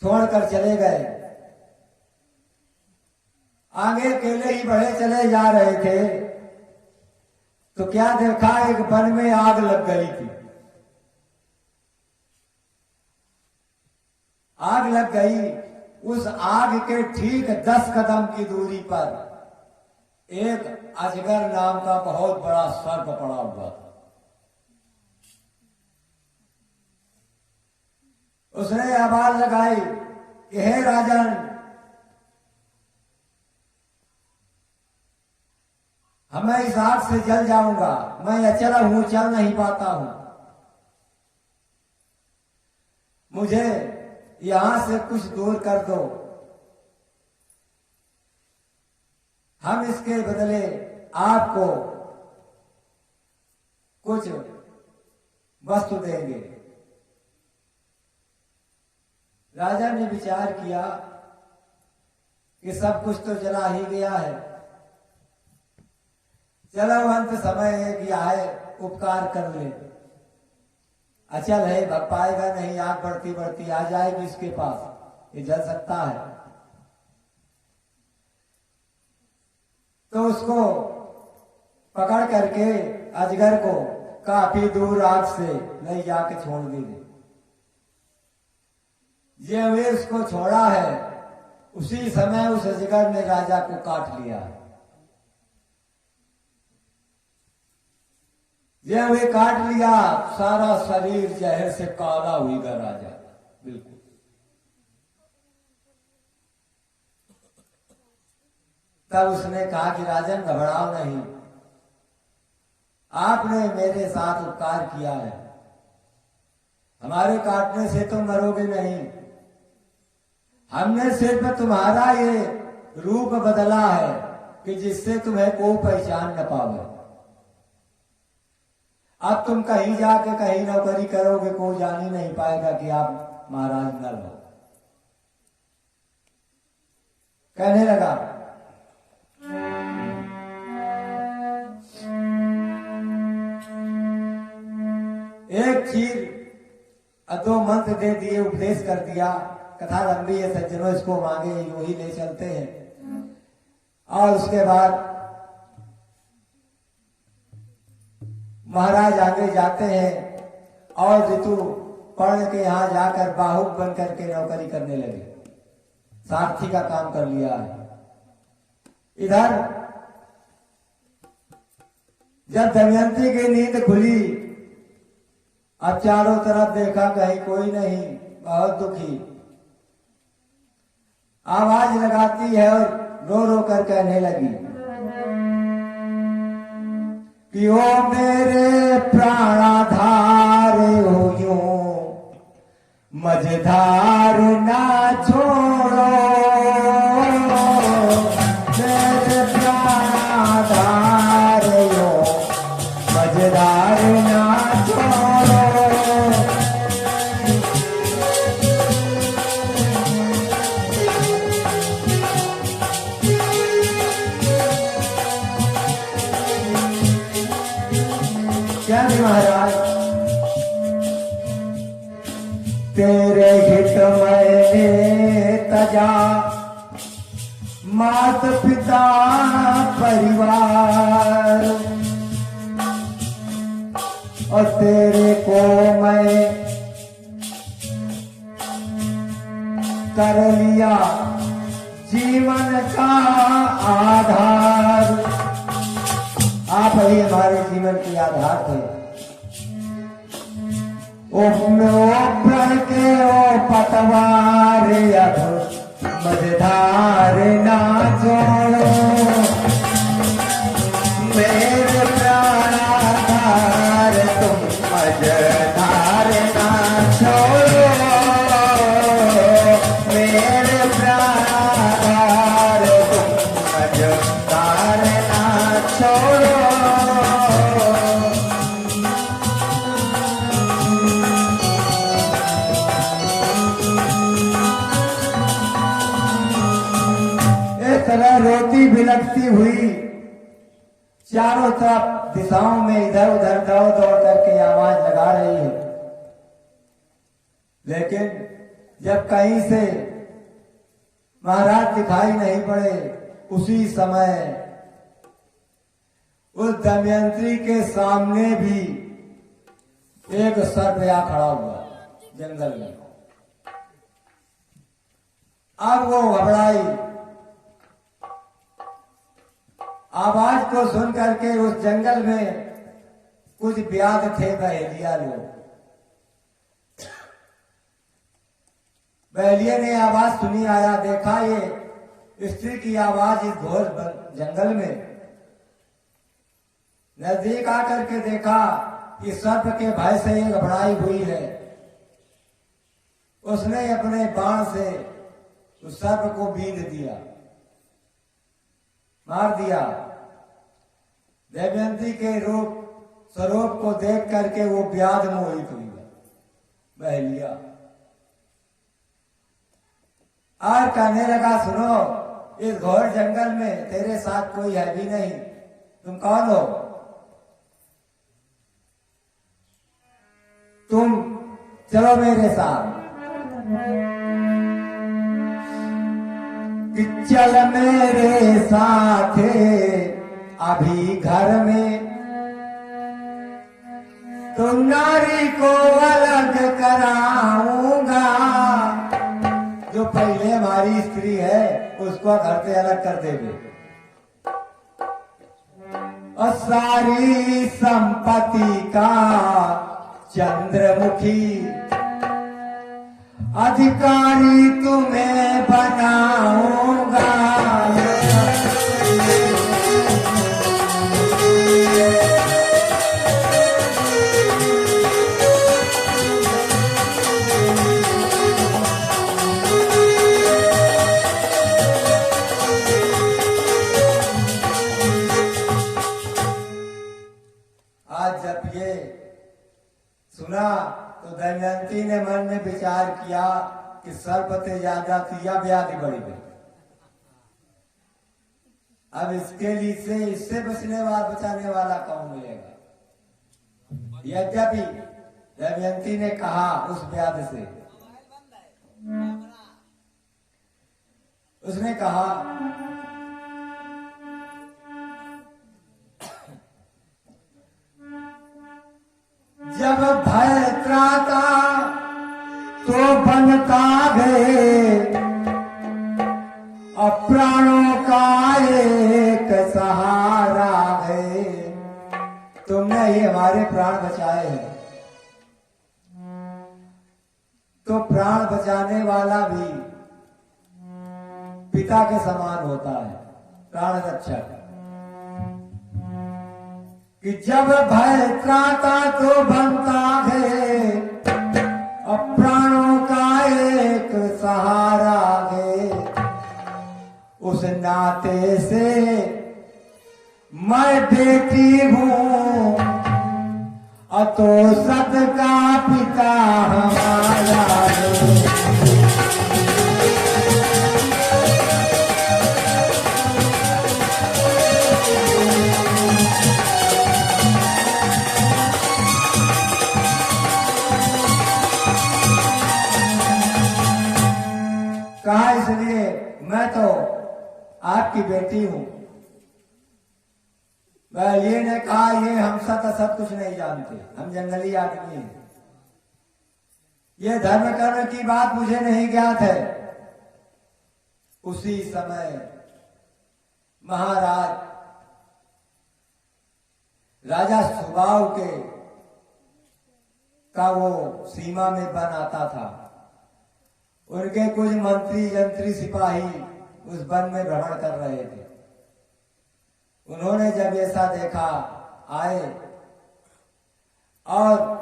छोड़कर चले गए। आगे अकेले ही बढ़े चले जा रहे थे तो क्या देखा, एक वन में आग लग गई थी। आग लग गई, उस आग के ठीक 10 कदम की दूरी पर एक अजगर नाम का बहुत बड़ा सर्प पड़ा हुआ था। उसने आवाज लगाई कि हे राजन, मैं इस आग से जल जाऊंगा, मैं अचला हूं, चल नहीं पाता हूं, मुझे यहां से कुछ दूर कर दो, हम इसके बदले आपको कुछ वस्तु देंगे। राजा ने विचार किया कि सब कुछ तो जला ही गया है, चलो अंत समय है कि आए उपकार कर ले। अचल है, भग पाएगा नहीं, आग बढ़ती बढ़ती आ जाएगी इसके पास, ये जल सकता है। तो उसको पकड़ करके अजगर को काफी दूर आग से ले जाके छोड़ दीजिए। ये वे उसको छोड़ा है, उसी समय उस अजगर ने राजा को काट लिया। ये वे काट लिया, सारा शरीर जहर से काला हुईगा राजा, बिल्कुल। तब उसने कहा कि राजन घबराओ नहीं, आपने मेरे साथ उपकार किया है, हमारे काटने से तुम मरोगे नहीं, हमने सिर्फ तुम्हारा ये रूप बदला है कि जिससे तुम्हें कोई पहचान न पावे। अब तुम कहीं जाके कहीं नौकरी करोगे, कोई जान ही नहीं पाएगा कि आप महाराज नल हो। कहने लगा एक चीर 2 मंत्र दे दिए, उपदेश कर दिया। कथा लंबी है सज्जनों, इसको मांगे यूं ही ले चलते हैं। और उसके बाद महाराज आगे जाते हैं और ऋतु पढ़ के यहां जाकर बाहुक बन करके नौकरी करने लगे, सारथी का काम कर लिया है। इधर जब दमयंती की नींद खुली, अब चारों तरफ देखा, कहीं कोई नहीं, बहुत दुखी। आवाज लगाती है और रो रो कर कहने लगी कि ओ मेरे प्राणाधार हो यूं मझधार ना छोड़ो, मेरे प्राणाधार हो मझधार ना छोड़ो। क्या नहीं महाराज, तेरे हित मैंने तजा मात पिता परिवार, और तेरे को मैं कर लिया जीवन का आधार। आप ही हमारे जीवन के आधार थे। ओ प्रण के ओ पतवार अब मझधार ना छोड़ो, मेरे प्राणाधार तुम मझधार ना छोड़ो, मेरे प्राणाधार तुम मझधार ना छोड़ो। इस तरह रोती बिलखती हुई चारों तरफ दिशाओं में इधर उधर दौड़ दौड़ करके आवाज लगा रही है, लेकिन जब कहीं से महाराज दिखाई नहीं पड़े, उसी समय उस दमयंती के सामने भी एक सर्प आ खड़ा हुआ जंगल में। अब वो घबराई, आवाज को सुन करके उस जंगल में कुछ व्याध थे बहेलिया लोग। बहेलिया ने आवाज सुनी, आया, देखा ये स्त्री की आवाज इस घोर जंगल में। नजदीक आकर के देखा कि सर्प के भय से ये घबराई हुई है। उसने अपने बाण से उस सर्प को बींध दिया, मार दिया। दमयंती के रूप स्वरूप को देख करके वो व्याध मोहित हुई बहेलिया, और कहने लगा, सुनो, इस घोर जंगल में तेरे साथ कोई है भी नहीं, तुम कौन हो? तुम चलो मेरे साथ। कि चल मेरे साथ अभी घर में, तो नारी को अलग कराऊंगा। जो पहले हमारी स्त्री है उसको घर से अलग कर देंगे, और सारी संपत्ति का चंद्रमुखी अधिकारी तुम्हें बनाऊंगा। आज जब ये सुना तो दमयंती ने मन में विचार किया कि सर्पते ज्यादा थिया व्याधि बढ़ी गई। अब इसके लिए से इससे बचाने वाला कौन मिलेगा? यद्यपि दमयंती ने कहा उस व्याधि से, उसने कहा, जब भय त्राता तो बनता गए, और प्राणों का एक सहारा है। तुमने ही हमारे प्राण बचाए हैं, तो प्राण बचाने वाला भी पिता के समान होता है, प्राण रक्षक। कि जब भय त्राता तो बनता है, और प्राणों का एक सहारा है। उस नाते से मैं बेटी हूँ, और तो सबका पिता हमारा है। कहा इसलिए मैं तो आपकी बेटी हूं। ये ने कहा, ये हम सब कुछ नहीं जानते, हम जंगली आदमी हैं, ये धर्म कर्म की बात मुझे नहीं ज्ञात है। उसी समय महाराज राजा सुबाहु के का वो सीमा में बन आता था। उनके कुछ मंत्री यंत्री सिपाही उस वन में भ्रमण कर रहे थे। उन्होंने जब ऐसा देखा आए और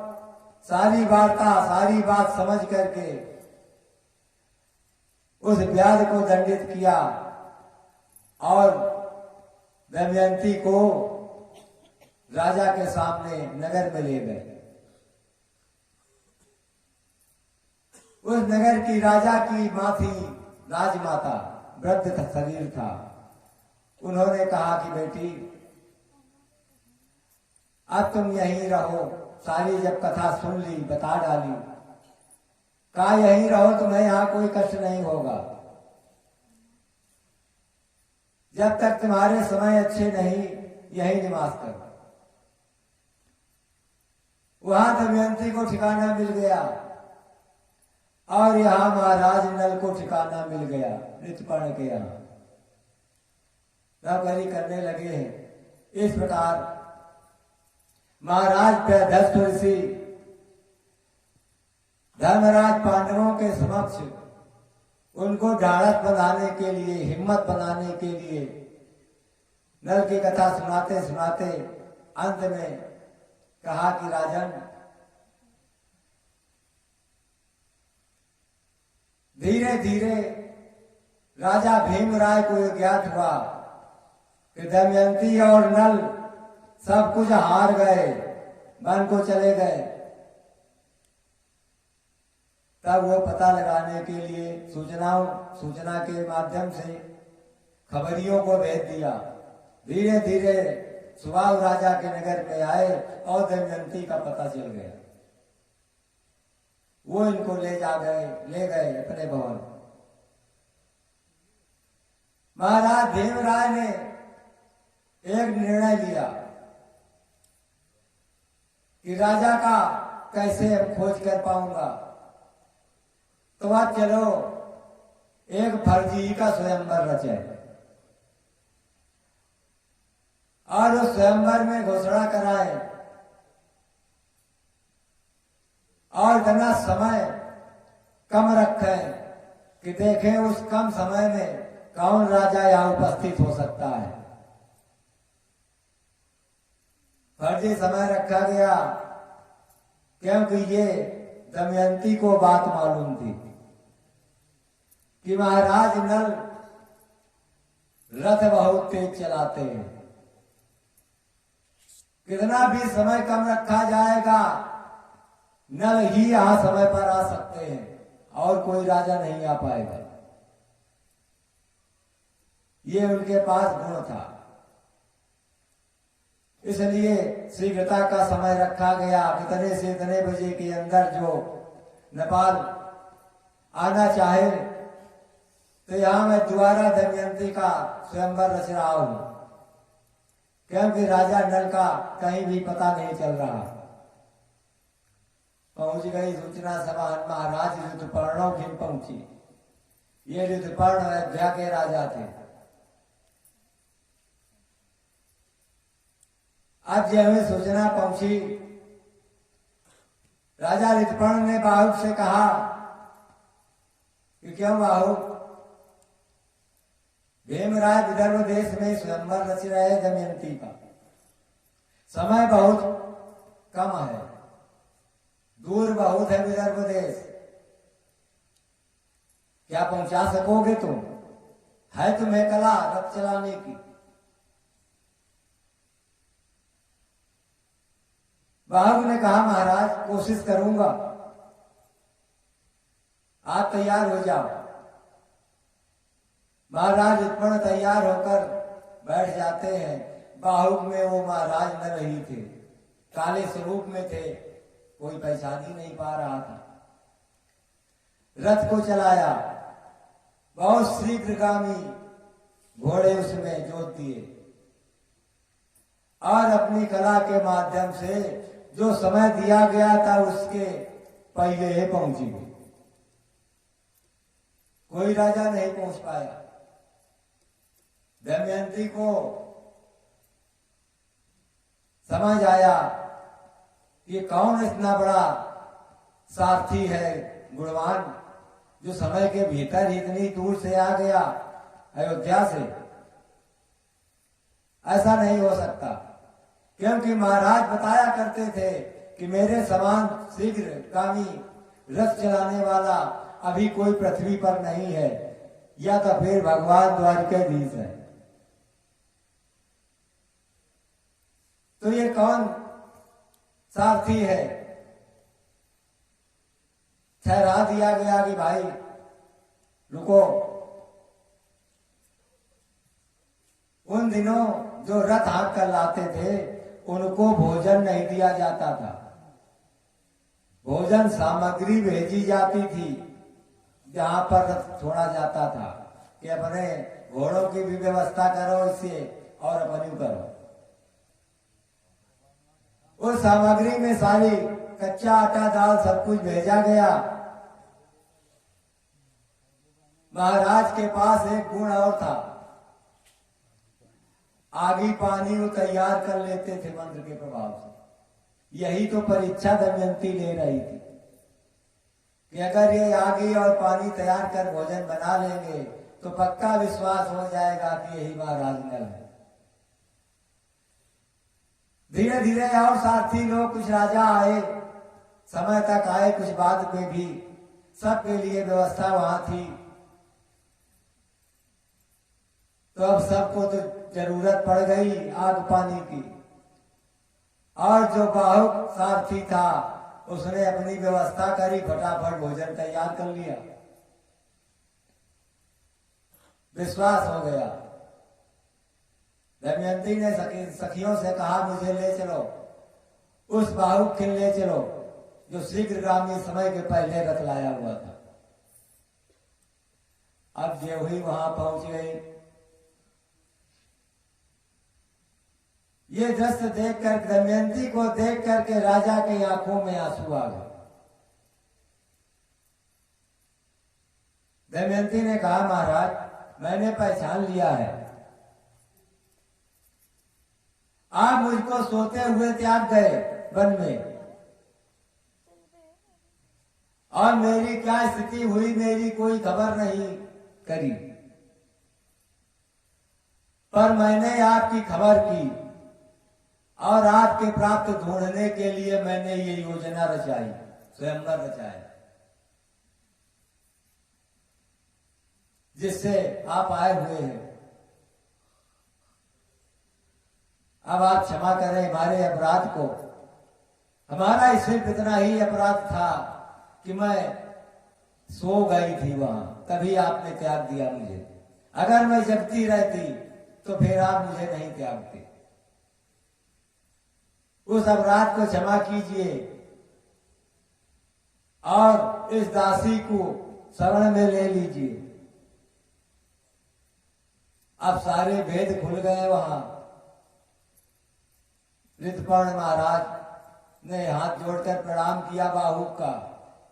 सारी बात समझ करके उस व्याध को दंडित किया और दमयंती को राजा के सामने नगर में ले गए। उस नगर की राजा की मां थी राजमाता, वृद्ध शरीर था। उन्होंने कहा कि बेटी अब तुम यहीं रहो। सारी जब कथा सुन ली, बता डाली, कहा यहीं रहो, तुम्हें यहां कोई कष्ट नहीं होगा। जब तक तुम्हारे समय अच्छे नहीं, यहीं निवास करो। वहां दमयंती को ठिकाना मिल गया और यहां महाराज नल को ठिकाना मिल गया ऋतुपर्ण के यहां। नौकरी करने लगे हैं। इस प्रकार महाराज प्रियदर्श ऋषि धर्मराज पांडवों के समक्ष उनको ढाढ़स बनाने के लिए, हिम्मत बनाने के लिए नल की कथा सुनाते सुनाते अंत में कहा कि राजन, धीरे धीरे राजा भीमराय को यह ज्ञात हुआ कि दमयंती और नल सब कुछ हार गए, वन को चले गए। तब वो पता लगाने के लिए सूचना के माध्यम से खबरियों को भेज दिया। धीरे धीरे सुबाहु राजा के नगर में आए और दमयंती का पता चल गया। वो इनको ले गए अपने भवन। महाराज भीमराय ने एक निर्णय लिया कि राजा का कैसे अब खोज कर पाऊंगा, तो आज चलो एक फर्जी का स्वयंवर रचे और उस स्वयंवर में घोषणा कराए और इतना समय कम रखे कि देखें उस कम समय में कौन राजा यहां उपस्थित हो सकता है। फर्जी समय रखा गया क्योंकि ये दमयंती को बात मालूम थी कि महाराज नल रथ बहुत तेज चलाते हैं। कितना भी समय कम रखा जाएगा, नल ही यहां समय पर आ सकते हैं और कोई राजा नहीं आ पाएगा। ये उनके पास गुण था। इसलिए शीघ्रता का समय रखा गया। इतने से इतने बजे के अंदर जो नेपाल आना चाहे तो यहां मैं दोबारा दमयंती का स्वयंवर रच रहा हूं, क्योंकि राजा नल का कहीं भी पता नहीं चल रहा। पहुंच गई सूचना सभा, महाराज ऋतुपर्णों की पहुंची। ये ऋतुपर्ण अयोध्या के राजा थे। अब जब हमें सूचना पहुंची, राजा ऋतुपर्ण ने बाहुक से कहा कि क्यों बाहुक, भीमराय विदर्भ देश में स्वयंवर रच रहे दमयंती का, समय बहुत कम है, दूर बहुत है विदर्भ देश, क्या पहुंचा सकोगे तुम? है तुम्हें कला रथ चलाने की? बाहुक ने कहा महाराज कोशिश करूंगा, आप तैयार हो जाओ। महाराज ऋतुपर्ण तैयार होकर बैठ जाते हैं। बाहुक में वो महाराज न रही थे, काले स्वरूप में थे, कोई पहचान ही नहीं पा रहा था। रथ को चलाया, बहुत शीघ्रगामी घोड़े उसमें जोत दिए और अपनी कला के माध्यम से जो समय दिया गया था उसके पहले ही पहुंची गई। कोई राजा नहीं पहुंच पाया। दमयंती को समझ आया कि कौन इतना बड़ा सारथी है गुणवान, जो समय के भीतर इतनी दूर से आ गया अयोध्या से, ऐसा नहीं हो सकता। क्योंकि महाराज बताया करते थे कि मेरे समान शीघ्रगामी रथ चलाने वाला अभी कोई पृथ्वी पर नहीं है, या तो फिर भगवान द्वारकाधीश है। तो ये कौन सारथी है? ठहरा दिया गया कि भाई रुको। उन दिनों जो रथ हाँक कर लाते थे उनको भोजन नहीं दिया जाता था, भोजन सामग्री भेजी जाती थी जहां पर रथ छोड़ा जाता था कि अपने घोड़ों की भी व्यवस्था करो इससे और अपनी करो। उस सामग्री में सारी कच्चा आटा दाल सब कुछ भेजा गया। महाराज के पास एक गुण और था, आगी पानी वो तैयार कर लेते थे मंत्र के प्रभाव से। यही तो परीक्षा दमयंती ले रही थी कि अगर ये आगी और पानी तैयार कर भोजन बना लेंगे तो पक्का विश्वास हो जाएगा कि यही महाराज नल है। धीरे धीरे और सारथी लोग, कुछ राजा आए, समय तक आए, कुछ बाद में भी, सबके लिए व्यवस्था वहां थी। तो अब सबको तो जरूरत पड़ गई आग पानी की, और जो बाहुक सारथी था उसने अपनी व्यवस्था करी, फटाफट भोजन तैयार कर लिया। विश्वास हो गया। दमयंती ने सखियों से कहा मुझे ले चलो, उस बाहुक के ले चलो जो शीघ्रगामी समय के पहले रथ लाया हुआ था। अब ये हुई वहां पहुंच गई। ये दृश्य देखकर, दमयंती को देख करके राजा की आंखों में आंसू आ गए। दमयंती ने कहा महाराज मैंने पहचान लिया है, आप मुझको सोते हुए त्याग गए वन में, और मेरी क्या स्थिति हुई मेरी कोई खबर नहीं करी, पर मैंने आपकी खबर की और आपके प्राप्त ढूंढने के लिए मैंने ये योजना रचाई, स्वयंवर रचाया, जिससे आप आए हुए हैं। अब आप क्षमा करें हमारे अपराध को। हमारा सिर्फ इतना ही अपराध था कि मैं सो गई थी वहां, तभी आपने त्याग दिया मुझे। अगर मैं जगती रहती तो फिर आप मुझे नहीं त्यागते। उस अपराध को क्षमा कीजिए और इस दासी को शरण में ले लीजिए। अब सारे भेद खुल गए वहां। ऋतुपर्ण महाराज ने हाथ जोड़कर प्रणाम किया बाहुक का,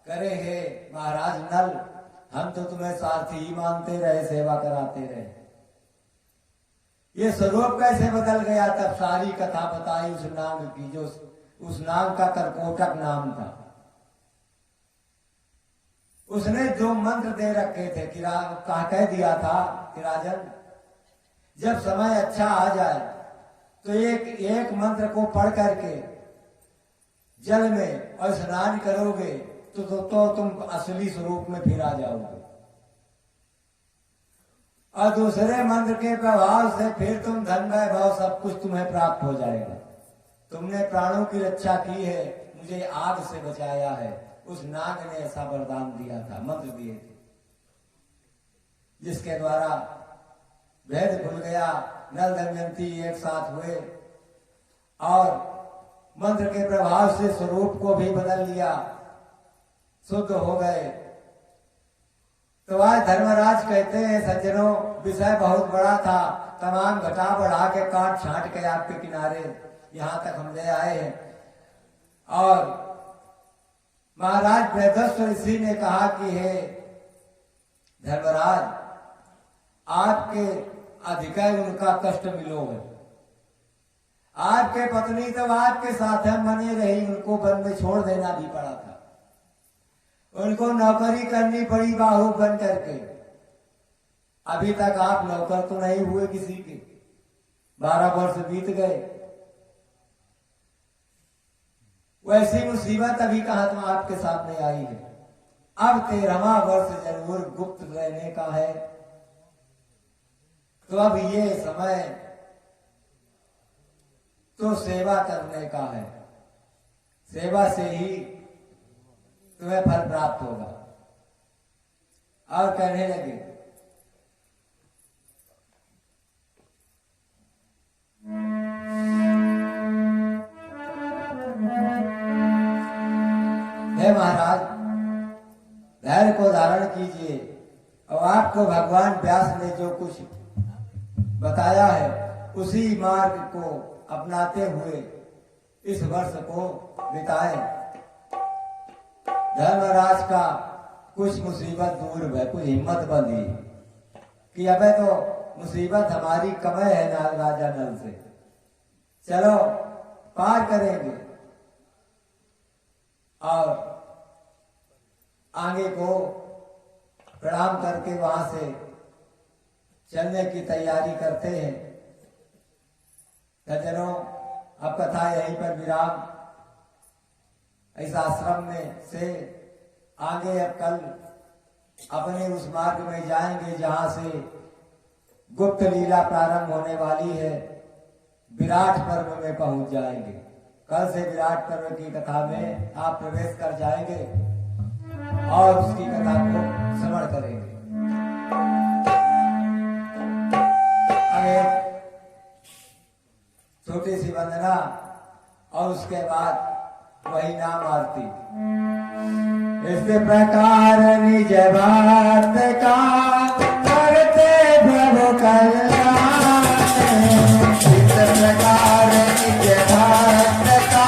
करे हे महाराज नल, हम तो तुम्हें सारथी ही मानते रहे, सेवा कराते रहे, ये स्वरूप कैसे बदल गया? तब सारी कथा बताई उस नाग की, जो उस नाग का कर्कोटक नाम था। उसने जो मंत्र दे रखे थे कि कह दिया था कि राजन जब समय अच्छा आ जाए तो एक मंत्र को पढ़ करके जल में और स्नान करोगे तो तुम असली स्वरूप में फिर आ जाओगे, और दूसरे मंत्र के प्रभाव से फिर तुम धन वैभव सब कुछ तुम्हें प्राप्त हो जाएगा। तुमने प्राणों की रक्षा की है, मुझे आग से बचाया है। उस नाग ने ऐसा वरदान दिया था, मंत्र दिए थे, जिसके द्वारा भेद खुल गया। नल दमयंती एक साथ हुए और मंत्र के प्रभाव से स्वरूप को भी बदल लिया, शुद्ध हो गए। तो आज धर्मराज कहते हैं सज्जनों, विषय बहुत बड़ा था, तमाम घटा बढ़ा के काट छांट के आपके किनारे यहां तक हम ले आए हैं। और महाराज वेदस्व ऋषि ने कहा कि हे धर्मराज, आपके अधिकार उनका कष्ट मिलो है। आपके पत्नी तब आपके साथ है बने रही, उनको वन में छोड़ देना भी पड़ा था। उनको नौकरी करनी पड़ी बाहु बन करके। अभी तक आप नौकर तो नहीं हुए किसी के, 12 वर्ष बीत गए। वैसी मुसीबत अभी कहाँ तो आपके सामने आई है। अब 13वां वर्ष जरूर गुप्त रहने का है। तो अब ये समय तो सेवा करने का है। सेवा से ही तुम्हें फल प्राप्त होगा। और कहने लगे हे महाराज, धैर्य को धारण कीजिए और आपको भगवान व्यास ने जो कुछ बताया है उसी मार्ग को अपनाते हुए इस वर्ष को बिताएं। धर्मराज का कुछ मुसीबत दूर है, कुछ हिम्मत बंधी कि अबे तो मुसीबत हमारी कम है नाग राजा नल से, चलो पार करेंगे। और आगे को प्रणाम करके वहां से चलने की तैयारी करते हैं। सज्जनों, अब कथा यहीं पर विराम। इस आश्रम में से आगे अब कल अपने उस मार्ग में जाएंगे जहां से गुप्त लीला प्रारंभ होने वाली है। विराट पर्व में पहुंच जाएंगे। कल से विराट पर्व की कथा में आप प्रवेश कर जाएंगे और उसकी कथा को श्रवण करेंगे। छोटी सी वंदना और उसके बाद वही नाम आरती। इस प्रकार निज बात का करते प्रभु कल्याण। इस प्रकार निज बात का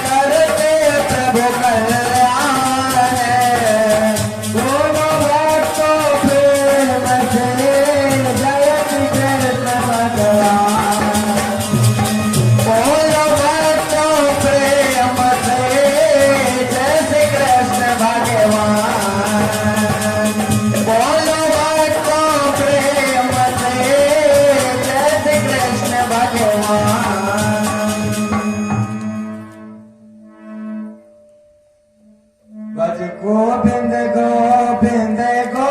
करते प्रभु कल्याण। दोनों भक्तों प्रेम से जय श्री कृष्ण भगवान। बोलो भक्तों प्रेम से जय श्री कृष्ण भगवान। बोलो भक्तों प्रेम से जय श्री कृष्ण भगवान। भज गोविंद गोविंद गो